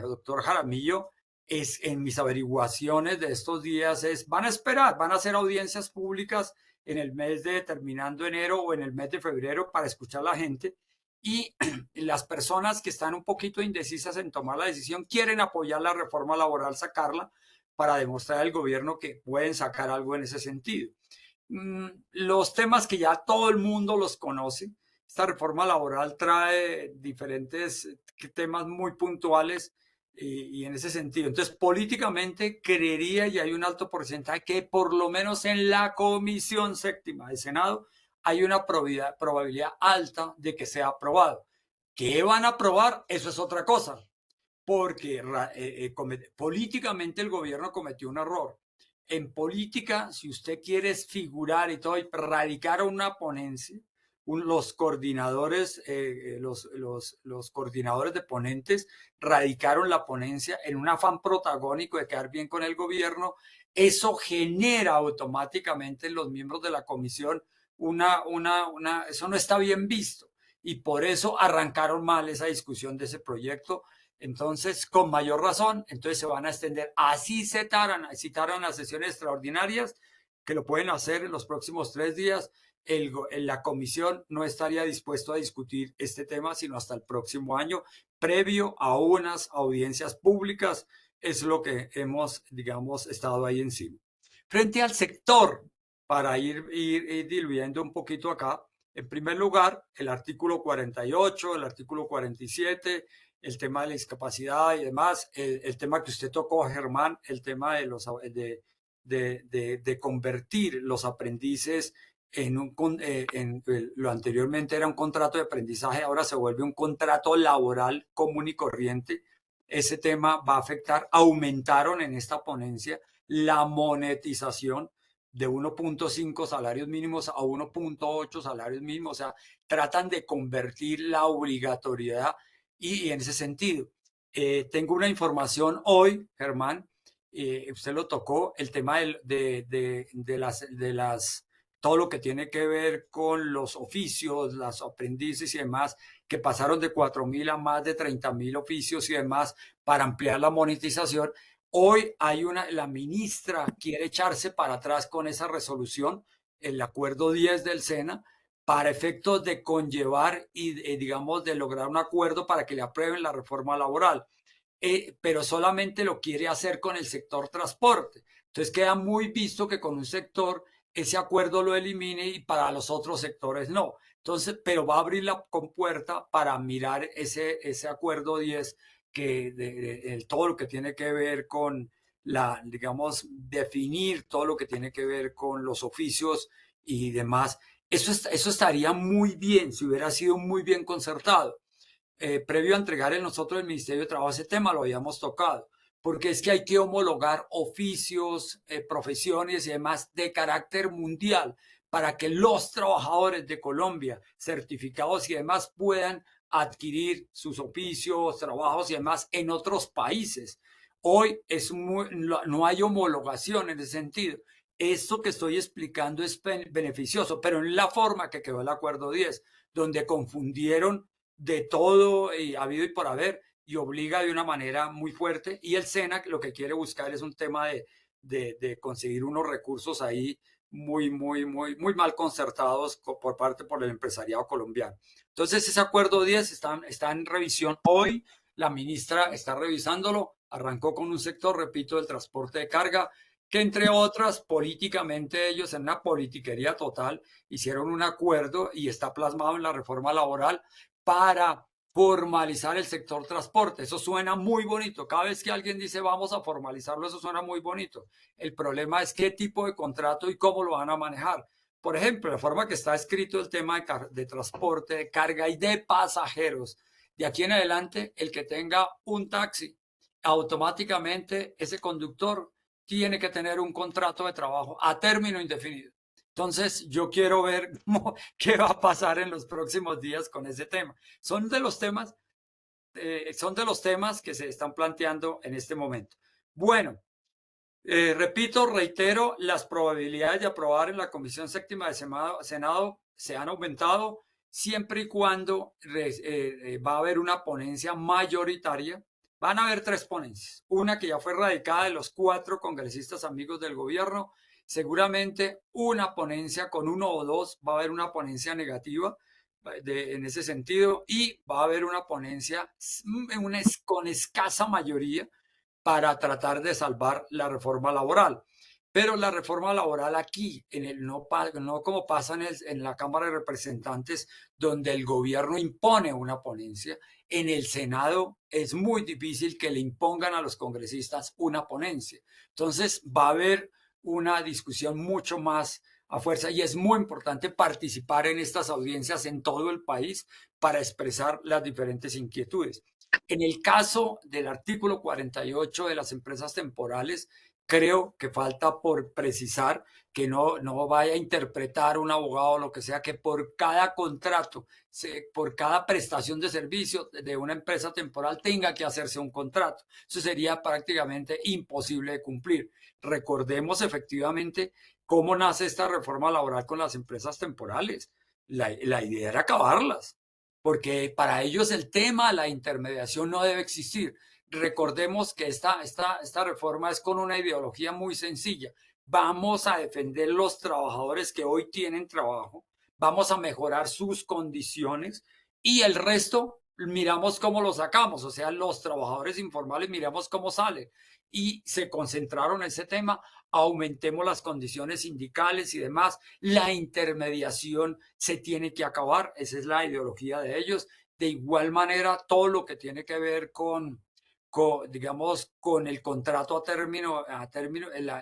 doctor Jaramillo, es en mis averiguaciones de estos días, van a esperar, van a hacer audiencias públicas en el mes de terminando enero o en el mes de febrero para escuchar a la gente, y las personas que están un poquito indecisas en tomar la decisión quieren apoyar la reforma laboral, sacarla, para demostrar al gobierno que pueden sacar algo en ese sentido. Los temas que ya todo el mundo los conoce, esta reforma laboral trae diferentes temas muy puntuales, y en ese sentido. Entonces, políticamente creería, y hay un alto porcentaje, que por lo menos en la Comisión Séptima del Senado hay una probabilidad alta de que sea aprobado. ¿Qué van a aprobar? Eso es otra cosa, porque políticamente el gobierno cometió un error. En política, si usted quiere figurar y todo, y radicar una ponencia, los coordinadores, los coordinadores de ponentes radicaron la ponencia en un afán protagónico de quedar bien con el gobierno. Eso genera automáticamente en los miembros de la comisión eso no está bien visto. Y por eso arrancaron mal esa discusión de ese proyecto. Entonces, con mayor razón, entonces se van a extender. Así citaran las sesiones extraordinarias, que lo pueden hacer en los próximos 3 días. La comisión no estaría dispuesto a discutir este tema sino hasta el próximo año, previo a unas audiencias públicas. Es lo que hemos, digamos, estado ahí encima. Frente al sector, para ir diluyendo un poquito acá, en primer lugar, el artículo 48, el artículo 47, el tema de la discapacidad y demás, el tema que usted tocó, Germán, el tema de convertir los aprendices lo anteriormente era un contrato de aprendizaje, ahora se vuelve un contrato laboral común y corriente. Ese tema va a afectar, aumentaron en esta ponencia la monetización de 1.5 salarios mínimos a 1.8 salarios mínimos, o sea, tratan de convertir la obligatoriedad y en ese sentido. Tengo una información hoy, Germán, usted lo tocó, el tema todo lo que tiene que ver con los oficios, los aprendices y demás, que pasaron de 4.000 a más de 30.000 oficios y demás para ampliar la monetización. Hoy la ministra quiere echarse para atrás con esa resolución, el acuerdo 10 del SENA, para efectos de conllevar y, digamos, de lograr un acuerdo para que le aprueben la reforma laboral. Pero solamente lo quiere hacer con el sector transporte. Entonces queda muy visto que con un sector ese acuerdo lo elimine y para los otros sectores no. Entonces, pero va a abrir la compuerta para mirar ese acuerdo 10 todo lo que tiene que ver con digamos, definir todo lo que tiene que ver con los oficios y demás. Eso estaría muy bien si hubiera sido muy bien concertado. Previo a entregar en nosotros el Ministerio de Trabajo ese tema lo habíamos tocado, porque es que hay que homologar oficios, profesiones y demás de carácter mundial para que los trabajadores de Colombia, certificados y demás, puedan adquirir sus oficios, trabajos y demás en otros países. Hoy no hay homologación en ese sentido. Esto que estoy explicando es beneficioso, pero en la forma que quedó el Acuerdo 10, donde confundieron de todo habido y por haber y obliga de una manera muy fuerte. Y el SENA lo que quiere buscar es un tema de conseguir unos recursos ahí muy mal concertados por el empresariado colombiano. Entonces ese acuerdo 10 está en revisión hoy. La ministra está revisándolo. Arrancó con un sector, repito, del transporte de carga, que entre otras, políticamente ellos en una politiquería total hicieron un acuerdo y está plasmado en la reforma laboral para formalizar el sector transporte. Eso suena muy bonito. Cada vez que alguien dice vamos a formalizarlo, eso suena muy bonito. El problema es qué tipo de contrato y cómo lo van a manejar. Por ejemplo, la forma que está escrito el tema de transporte, de carga y de pasajeros. De aquí en adelante, el que tenga un taxi, automáticamente ese conductor tiene que tener un contrato de trabajo a término indefinido. Entonces, yo quiero ver qué va a pasar en los próximos días con ese tema. Son de los temas que se están planteando en este momento. Bueno, repito, reitero, las probabilidades de aprobar en la Comisión Séptima de Senado se han aumentado siempre y cuando va a haber una ponencia mayoritaria. Van a haber 3 ponencias. Una que ya fue radicada de los 4 congresistas amigos del gobierno. Seguramente una ponencia con 1 o 2, va a haber una ponencia negativa en ese sentido y va a haber una ponencia con escasa mayoría para tratar de salvar la reforma laboral. Pero la reforma laboral aquí, no como pasa en la Cámara de Representantes, donde el gobierno impone una ponencia, en el Senado es muy difícil que le impongan a los congresistas una ponencia. Entonces va a haber una discusión mucho más a fuerza y es muy importante participar en estas audiencias en todo el país para expresar las diferentes inquietudes. En el caso del artículo 48 de las empresas temporales, creo que falta por precisar que no vaya a interpretar un abogado o lo que sea, que por cada contrato, por cada prestación de servicio de una empresa temporal tenga que hacerse un contrato. Eso sería prácticamente imposible de cumplir. Recordemos efectivamente cómo nace esta reforma laboral con las empresas temporales. La idea era acabarlas, porque para ellos el tema, la intermediación no debe existir. Recordemos que esta reforma es con una ideología muy sencilla. Vamos a defender los trabajadores que hoy tienen trabajo, vamos a mejorar sus condiciones y el resto miramos cómo lo sacamos, o sea, los trabajadores informales miramos cómo salen. Y se concentraron en ese tema, aumentemos las condiciones sindicales y demás. La intermediación se tiene que acabar, esa es la ideología de ellos. De igual manera, todo lo que tiene que ver digamos, con el contrato a término,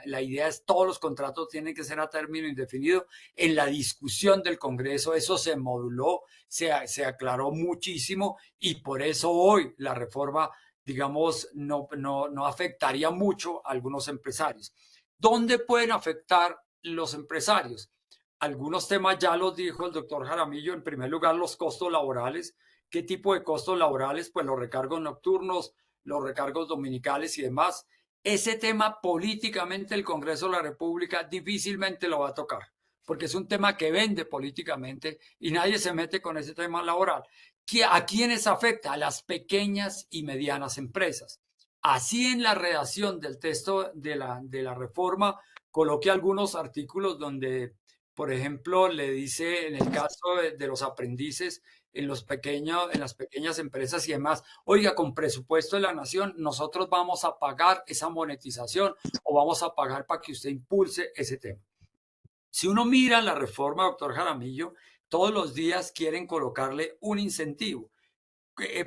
la idea es todos los contratos tienen que ser a término indefinido. En la discusión del Congreso eso se moduló, se aclaró muchísimo y por eso hoy la reforma, digamos, no afectaría mucho a algunos empresarios. ¿Dónde pueden afectar los empresarios? Algunos temas ya los dijo el doctor Jaramillo. En primer lugar, los costos laborales. ¿Qué tipo de costos laborales? Pues los recargos nocturnos, los recargos dominicales y demás. Ese tema políticamente el Congreso de la República difícilmente lo va a tocar, porque es un tema que vende políticamente y nadie se mete con ese tema laboral. ¿A quiénes afecta? A las pequeñas y medianas empresas. Así en la redacción del texto de la reforma coloqué algunos artículos donde, por ejemplo, le dice en el caso de los aprendices, en las pequeñas empresas y demás, oiga, con presupuesto de la nación, nosotros vamos a pagar esa monetización o vamos a pagar para que usted impulse ese tema. Si uno mira la reforma, doctor Jaramillo, todos los días quieren colocarle un incentivo.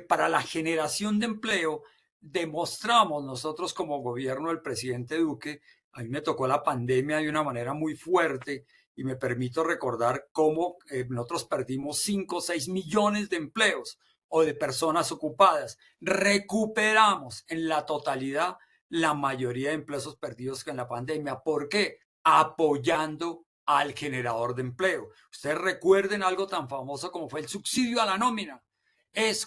Para la generación de empleo, demostramos nosotros como gobierno del presidente Duque, a mí me tocó la pandemia de una manera muy fuerte, y me permito recordar cómo nosotros perdimos 5 o 6 millones de empleos o de personas ocupadas. Recuperamos en la totalidad la mayoría de empleos perdidos en la pandemia. ¿Por qué? Apoyando al generador de empleo. Ustedes recuerden algo tan famoso como fue el subsidio a la nómina.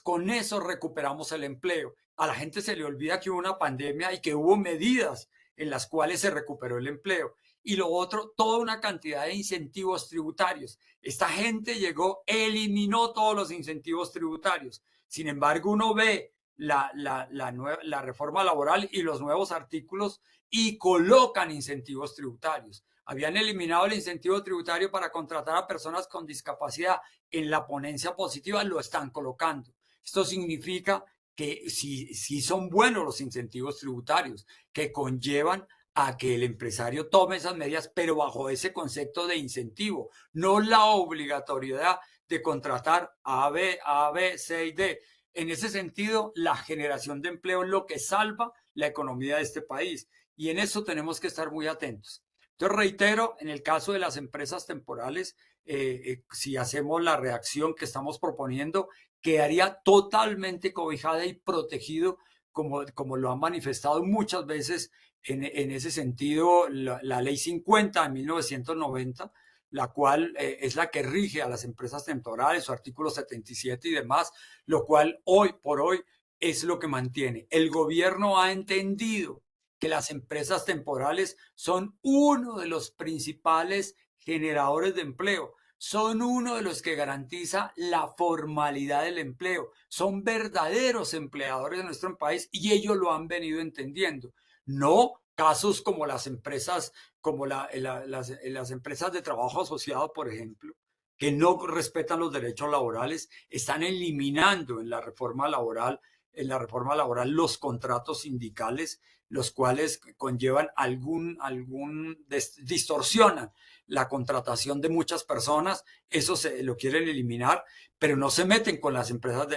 Con eso recuperamos el empleo. A la gente se le olvida que hubo una pandemia y que hubo medidas en las cuales se recuperó el empleo. Y lo otro, toda una cantidad de incentivos tributarios. Esta gente llegó, eliminó todos los incentivos tributarios. Sin embargo, uno ve la reforma laboral y los nuevos artículos y colocan incentivos tributarios. Habían eliminado el incentivo tributario para contratar a personas con discapacidad. En la ponencia positiva lo están colocando. Esto significa que sí son buenos los incentivos tributarios, que conllevan a que el empresario tome esas medidas, pero bajo ese concepto de incentivo, no la obligatoriedad de contratar a B, C y D. En ese sentido, la generación de empleo es lo que salva la economía de este país y en eso tenemos que estar muy atentos. Entonces, reitero, en el caso de las empresas temporales, si hacemos la reacción que estamos proponiendo, quedaría totalmente cobijada y protegido, como lo han manifestado muchas veces en ese sentido la Ley 50 de 1990, la cual es la que rige a las empresas temporales, su artículo 77 y demás, lo cual hoy por hoy es lo que mantiene. El gobierno ha entendido que las empresas temporales son uno de los principales generadores de empleo, son uno de los que garantiza la formalidad del empleo, son verdaderos empleadores de nuestro país y ellos lo han venido entendiendo. No casos como las empresas, como las empresas de trabajo asociado, por ejemplo, que no respetan los derechos laborales, están eliminando en la reforma laboral los contratos sindicales, los cuales conllevan distorsionan la contratación de muchas personas. Eso se lo quieren eliminar, pero no se meten con las empresas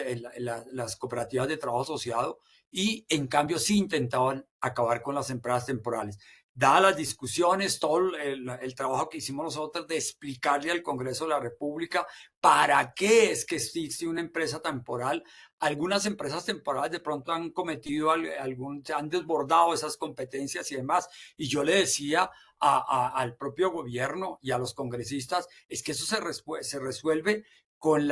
las cooperativas de trabajo asociado y en cambio sí intentaban acabar con las empresas temporales. dadas las discusiones, todo el trabajo que hicimos nosotros de explicarle al Congreso de la República para qué es que existe una empresa temporal. Algunas empresas temporales de pronto han cometido han desbordado esas competencias y demás. Y yo le decía al propio gobierno y a los congresistas, es que eso se resuelve con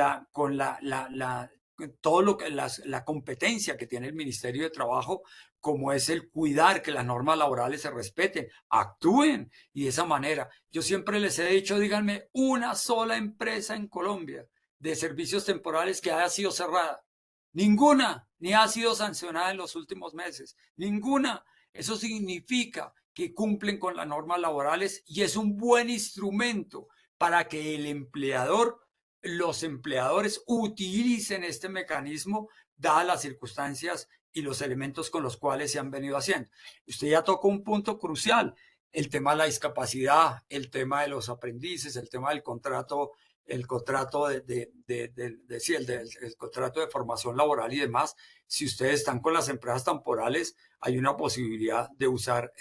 todo lo que la competencia que tiene el Ministerio de Trabajo, como es el cuidar que las normas laborales se respeten, actúen y de esa manera. Yo siempre les he dicho, díganme una sola empresa en Colombia de servicios temporales que haya sido cerrada. Ninguna, ni ha sido sancionada en los últimos meses. Ninguna. Eso significa que cumplen con las normas laborales y es un buen instrumento para que los empleadores utilicen este mecanismo dadas las circunstancias y los elementos con los cuales se han venido haciendo. Usted ya tocó un punto crucial, el tema de la discapacidad, el tema de los aprendices, el tema del contrato, el contrato el contrato de formación laboral y demás. Si ustedes están con las empresas temporales, hay una posibilidad de usar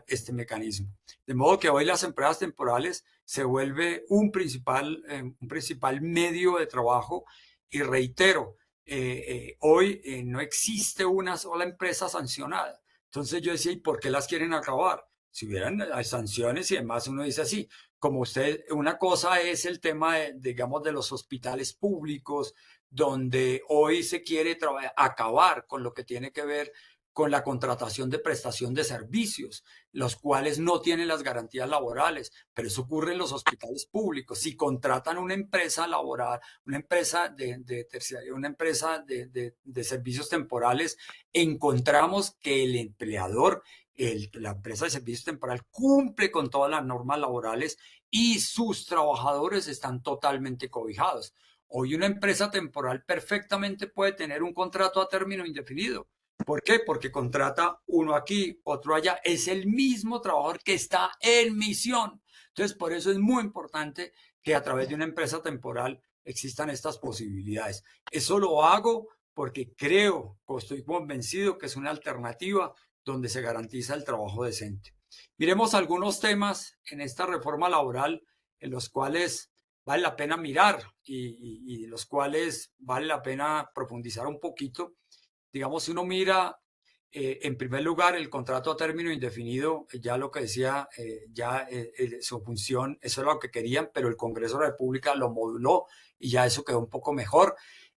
este mecanismo. De modo que hoy las empresas temporales se vuelve un principal medio de trabajo y reitero, hoy no existe una sola empresa sancionada. Entonces yo decía, ¿y por qué las quieren acabar? Si hubieran sanciones y demás, uno dice así, como usted, una cosa es el tema, digamos, de los hospitales públicos, donde hoy se quiere acabar con lo que tiene que ver con la contratación de prestación de servicios, los cuales no tienen las garantías laborales, pero eso ocurre en los hospitales públicos. Si contratan una empresa laboral, una empresa de servicios temporales, encontramos que el empleador, la empresa de servicios temporales, cumple con todas las normas laborales y sus trabajadores están totalmente cobijados. Hoy una empresa temporal perfectamente puede tener un contrato a término indefinido. ¿Por qué? Porque contrata uno aquí, otro allá. Es el mismo trabajador que está en misión. Entonces, por eso es muy importante que a través de una empresa temporal existan estas posibilidades. Eso lo hago porque creo, o estoy convencido que es una alternativa donde se garantiza el trabajo decente. Miremos algunos temas en esta reforma laboral en los cuales vale la pena mirar y los cuales vale la pena profundizar un poquito. Digamos, si uno mira, en primer lugar, el contrato a término indefinido, ya lo que decía, su función, eso es lo que querían, pero el Congreso de la República lo moduló y ya eso quedó un poco mejor.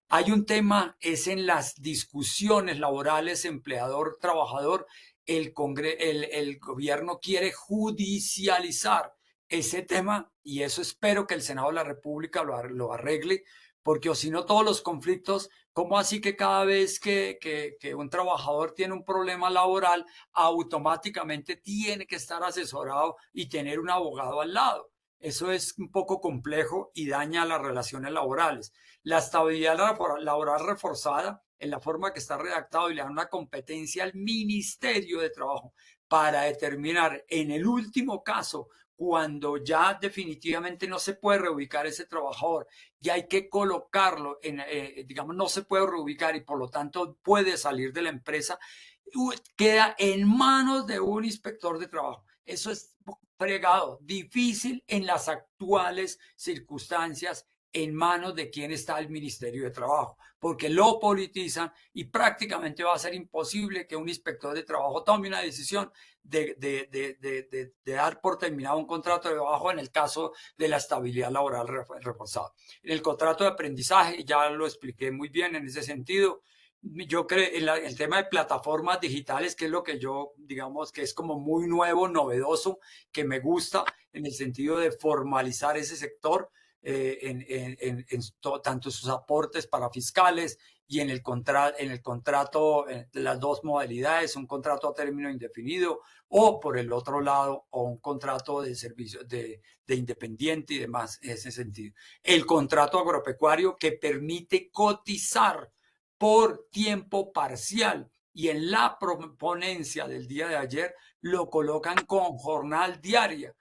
Hay un tema, es en las discusiones laborales empleador-trabajador, el gobierno quiere judicializar ese tema y eso espero que el Senado de la República lo arregle, porque o si no todos los conflictos, ¿cómo así que cada vez que un trabajador tiene un problema laboral, automáticamente tiene que estar asesorado y tener un abogado al lado? Eso es un poco complejo y daña las relaciones laborales. La estabilidad laboral reforzada en la forma que está redactado y le da una competencia al Ministerio de Trabajo para determinar en el último caso, cuando ya definitivamente no se puede reubicar ese trabajador y hay que colocarlo digamos, no se puede reubicar y por lo tanto puede salir de la empresa, queda en manos de un inspector de trabajo. Eso es fregado, difícil en las actuales circunstancias, en manos de quien está el Ministerio de Trabajo, porque lo politizan y prácticamente va a ser imposible que un inspector de trabajo tome una decisión de dar por terminado un contrato de trabajo en el caso de la estabilidad laboral reforzada. En el contrato de aprendizaje, ya lo expliqué muy bien en ese sentido. Yo creo el tema de plataformas digitales, que es lo que yo, digamos, que es como muy nuevo, novedoso, que me gusta en el sentido de formalizar ese sector, tanto sus aportes para fiscales y en el contrato, las dos modalidades, un contrato a término indefinido o por el otro lado, o un contrato de servicio de independiente y demás en ese sentido. El contrato agropecuario que permite cotizar por tiempo parcial y en la ponencia del día de ayer lo colocan con jornal diario,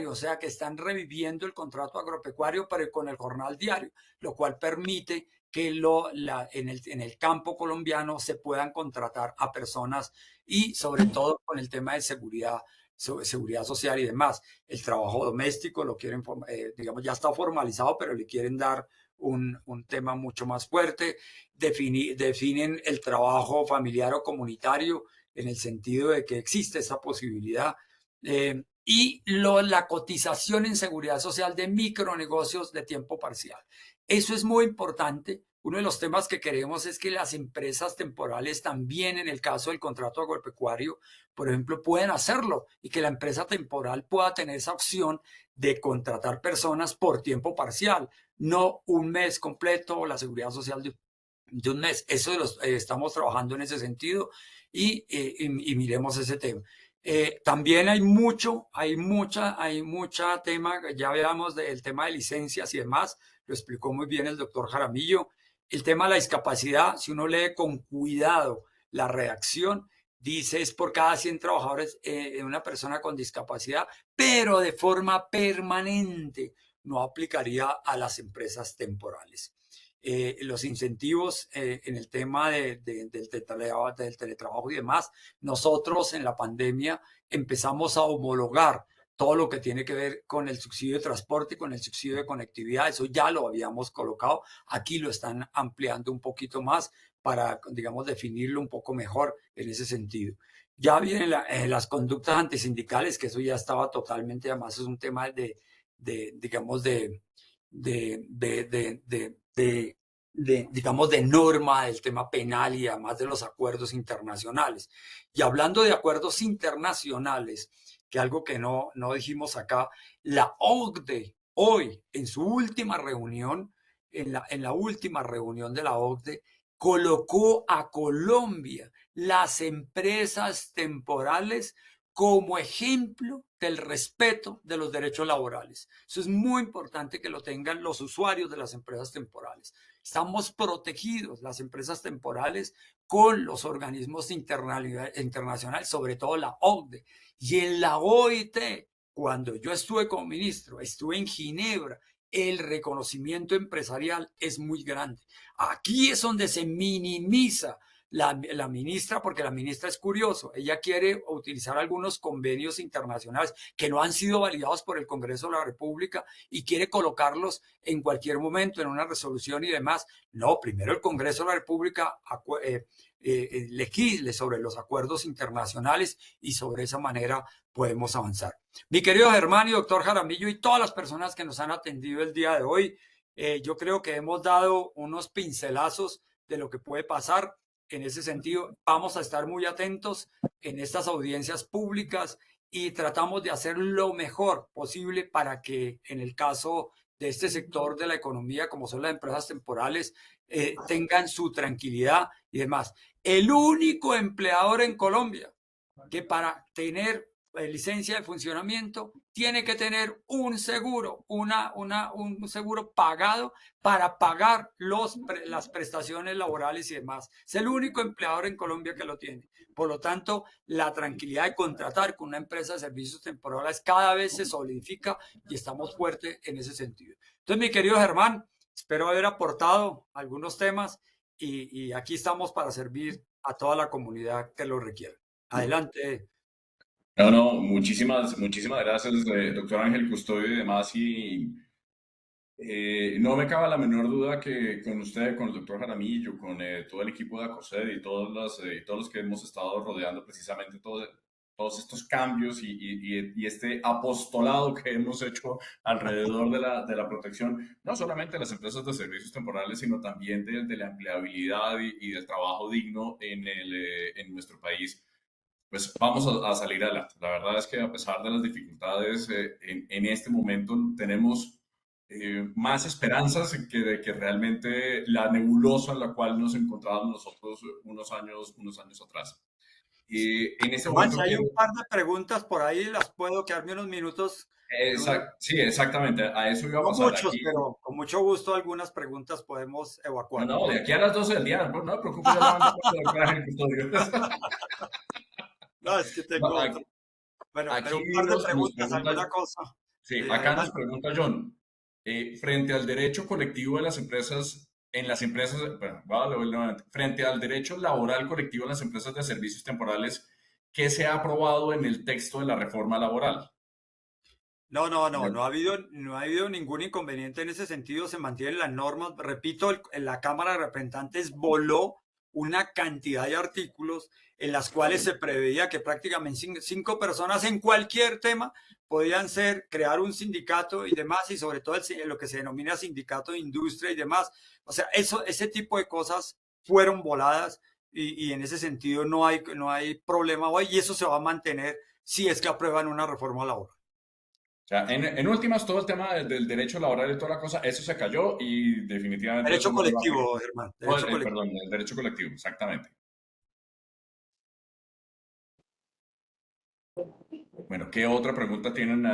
o sea que están reviviendo el contrato agropecuario pero con el jornal diario, lo cual permite que en el campo colombiano se puedan contratar a personas y sobre todo con el tema de seguridad seguridad social y demás. El trabajo doméstico lo quieren, digamos, ya está formalizado, pero le quieren dar un tema mucho más fuerte. Definen el trabajo familiar o comunitario en el sentido de que existe esa posibilidad. Y la cotización en seguridad social de micronegocios de tiempo parcial. Eso es muy importante. Uno de los temas que queremos es que las empresas temporales también, en el caso del contrato agropecuario, por ejemplo, pueden hacerlo y que la empresa temporal pueda tener esa opción de contratar personas por tiempo parcial, no un mes completo o la seguridad social de un mes. Eso estamos trabajando en ese sentido y miremos ese tema. También hay mucha tema, ya veamos del tema de licencias y demás, lo explicó muy bien el doctor Jaramillo. El tema de la discapacidad, si uno lee con cuidado la redacción, dice es por cada 100 trabajadores una persona con discapacidad, pero de forma permanente, no aplicaría a las empresas temporales. Los incentivos en el tema del teletrabajo y demás, nosotros en la pandemia empezamos a homologar todo lo que tiene que ver con el subsidio de transporte y con el subsidio de conectividad. Eso ya lo habíamos colocado. Aquí lo están ampliando un poquito más para, digamos, definirlo un poco mejor en ese sentido. Ya vienen las conductas antisindicales, que eso ya estaba totalmente, además es un tema digamos, digamos, de norma del tema penal y además de los acuerdos internacionales. Y hablando de acuerdos internacionales, que algo que no dijimos acá, la OCDE hoy en su última reunión, en la última reunión de la OCDE, colocó a Colombia, las empresas temporales, como ejemplo del respeto de los derechos laborales. Eso es muy importante que lo tengan los usuarios de las empresas temporales. Estamos protegidos, las empresas temporales, con los organismos internacionales, sobre todo la OCDE. Y en la OIT, cuando yo estuve como ministro, estuve en Ginebra, el reconocimiento empresarial es muy grande. Aquí es donde se minimiza la ministra, porque la ministra es curioso, ella quiere utilizar algunos convenios internacionales que no han sido validados por el Congreso de la República y quiere colocarlos en cualquier momento en una resolución y demás. No, primero el Congreso de la República legisle sobre los acuerdos internacionales y sobre esa manera podemos avanzar. Mi querido Germán y doctor Jaramillo y todas las personas que nos han atendido el día de hoy, yo creo que hemos dado unos pincelazos de lo que puede pasar. En ese sentido, vamos a estar muy atentos en estas audiencias públicas y tratamos de hacer lo mejor posible para que en el caso de este sector de la economía, como son las empresas temporales, tengan su tranquilidad y demás. El único empleador en Colombia que para tener licencia de funcionamiento tiene que tener un seguro, un seguro pagado para pagar las prestaciones laborales y demás. Es el único empleador en Colombia que lo tiene. Por lo tanto, la tranquilidad de contratar con una empresa de servicios temporales cada vez se solidifica y estamos fuertes en ese sentido. Entonces, mi querido Germán, espero haber aportado algunos temas y aquí estamos para servir a toda la comunidad que lo requiera. Adelante. No, muchísimas gracias, doctor Ángel Custodio y demás. Y no me cabe la menor duda que con usted, con el doctor Jaramillo, con todo el equipo de ACOSED y todos los que hemos estado rodeando precisamente todos estos cambios y este apostolado que hemos hecho alrededor de la protección, no solamente de las empresas de servicios temporales, sino también de la empleabilidad y del trabajo digno en nuestro país. Pues vamos a salir adelante. La verdad es que a pesar de las dificultades, en este momento tenemos más esperanzas de que realmente la nebulosa en la cual nos encontrábamos nosotros unos años atrás. En este Juan, momento si hay un par de preguntas por ahí, las puedo quedarme unos minutos. sí, exactamente, a eso iba a No pasar. muchos, Aquí, pero con mucho gusto algunas preguntas podemos evacuar. no, de aquí a las 12 del día, no me preocupes, ya la vamos a el custodio. No, es que tengo otro. Bueno, Aquí pero un par de nos preguntas, pregunta, alguna cosa. sí, acá nos Adelante. pregunta John, frente al derecho colectivo de las empresas, bueno, voy a leer nuevamente. Frente al derecho laboral colectivo en las empresas de servicios temporales, qué se ha aprobado en el texto de la reforma laboral. No ha habido ningún inconveniente en ese sentido, se mantienen las normas. Repito, la Cámara de Representantes voló una cantidad de artículos en las cuales se preveía que prácticamente 5 personas en cualquier tema podían crear un sindicato y demás, y sobre todo lo que se denomina sindicato de industria y demás. O sea, ese tipo de cosas fueron voladas y en ese sentido no hay problema hoy, y eso se va a mantener si es que aprueban una reforma laboral. O sea, en últimas, todo el tema del derecho laboral y toda la cosa, eso se cayó y definitivamente eso Derecho no le va a afectar. colectivo, Germán, derecho colectivo. Perdón, el derecho colectivo, exactamente. Bueno, ¿qué otra pregunta tienen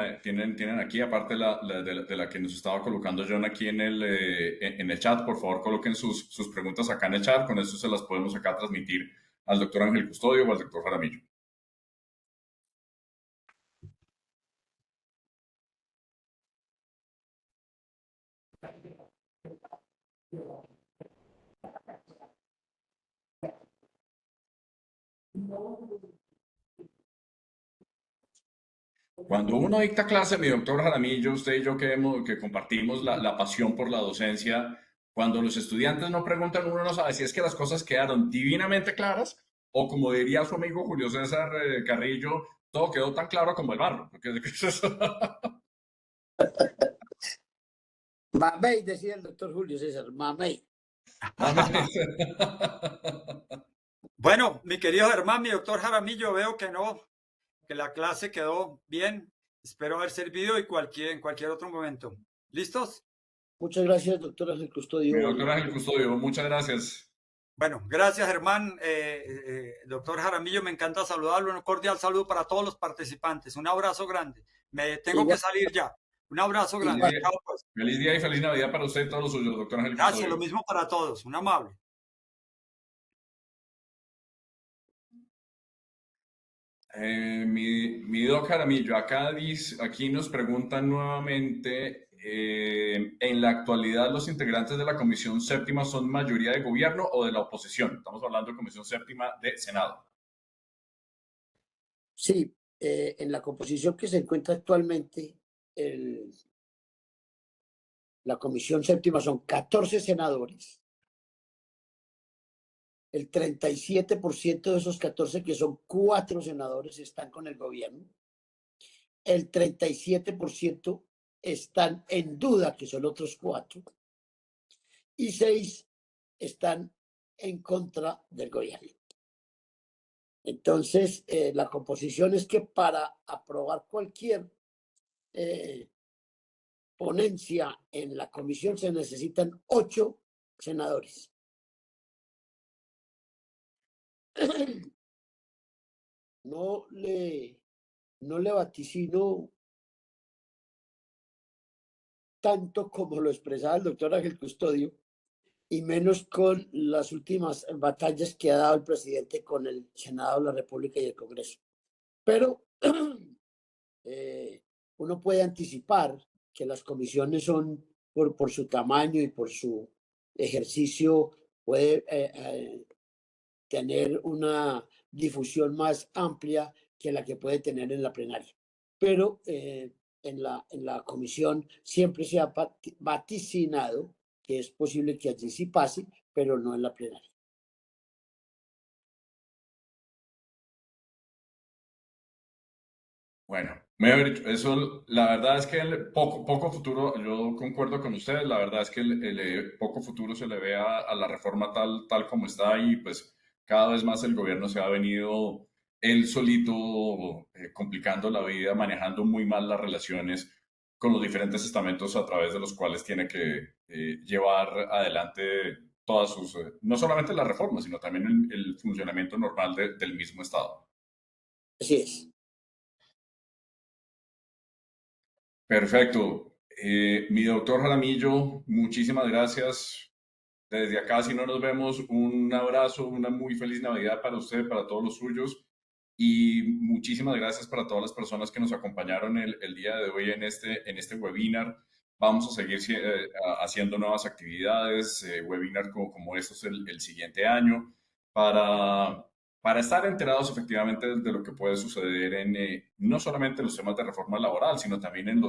aquí, aparte de la que nos estaba colocando John aquí en el chat? Por favor, coloquen sus preguntas acá en el chat, con eso se las podemos acá transmitir al doctor Ángel Custodio o al doctor Jaramillo. Cuando uno dicta clase, mi doctor Jaramillo, usted y yo que compartimos la pasión por la docencia, cuando los estudiantes no preguntan, uno no sabe si es que las cosas quedaron divinamente claras o como diría su amigo Julio César Carrillo, todo quedó tan claro como el barro. Mamey, decía el doctor Julio César, mamey. Bueno, mi querido Germán, mi doctor Jaramillo, veo que no, que la clase quedó bien. Espero haber servido en cualquier otro momento. ¿Listos? Muchas gracias, doctor Ángel Mi Custodio. doctor Ángel Custodio, muchas gracias. Bueno, gracias, Germán. Doctor Jaramillo, me encanta saludarlo. Un cordial saludo para todos los participantes. Un abrazo grande. Me tengo que salir ya. Un abrazo grande. Feliz día, Chao, pues. feliz día y feliz Navidad para usted y todos los suyos, doctor Ángel Gracias, Custodio. lo mismo para todos. Un amable. Mi doc Jaramillo, aquí nos preguntan nuevamente, ¿en la actualidad los integrantes de la Comisión Séptima son mayoría de gobierno o de la oposición? Estamos hablando de Comisión Séptima de Senado. Sí, en la composición que se encuentra actualmente, la Comisión Séptima son 14 senadores. El 37% de esos 14, que son 4 senadores, están con el gobierno. El 37% están en duda, que son otros 4. Y 6 están en contra del gobierno. Entonces, la composición es que para aprobar cualquier ponencia en la comisión se necesitan 8 senadores. No le vaticino tanto como lo expresaba el doctor Ángel Custodio, y menos con las últimas batallas que ha dado el presidente con el Senado de la República y el Congreso. Pero uno puede anticipar que las comisiones son, por su tamaño y por su ejercicio, puede tener una difusión más amplia que la que puede tener en la plenaria. Pero en la comisión siempre se ha vaticinado que es posible que allí sí pase, pero no en la plenaria. Bueno, eso, la verdad es que el poco futuro, yo concuerdo con ustedes, la verdad es que el poco futuro se le ve a la reforma tal como está y pues cada vez más el gobierno se ha venido él solito complicando la vida, manejando muy mal las relaciones con los diferentes estamentos a través de los cuales tiene que llevar adelante todas sus, no solamente las reformas, sino también el funcionamiento normal del mismo Estado. Así es. Perfecto. Mi doctor Jaramillo, muchísimas gracias. Desde acá, si no nos vemos, un abrazo, una muy feliz Navidad para usted, para todos los suyos. Y muchísimas gracias para todas las personas que nos acompañaron el día de hoy en este webinar. Vamos a seguir haciendo nuevas actividades, webinar como estos el siguiente año, para para estar enterados efectivamente de lo que puede suceder no solamente en los temas de reforma laboral, sino también en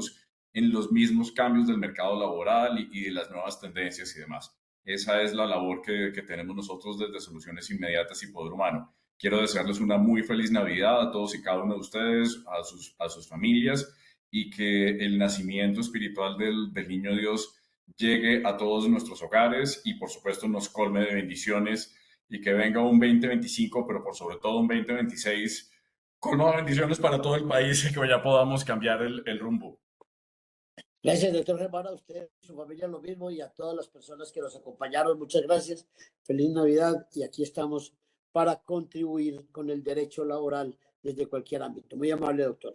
los mismos cambios del mercado laboral y de las nuevas tendencias y demás. Esa es la labor que tenemos nosotros desde Soluciones Inmediatas y Poder Humano. Quiero desearles una muy feliz Navidad a todos y cada uno de ustedes, a sus familias, y que el nacimiento espiritual del Niño Dios llegue a todos nuestros hogares y por supuesto nos colme de bendiciones y que venga un 2025, pero por sobre todo un 2026 colmado de bendiciones para todo el país y que ya podamos cambiar el rumbo. Gracias, doctor Germán, a usted, a su familia lo mismo y a todas las personas que nos acompañaron. Muchas gracias. Feliz Navidad y aquí estamos para contribuir con el derecho laboral desde cualquier ámbito. Muy amable, doctor.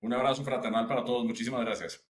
Un abrazo fraternal para todos. Muchísimas gracias.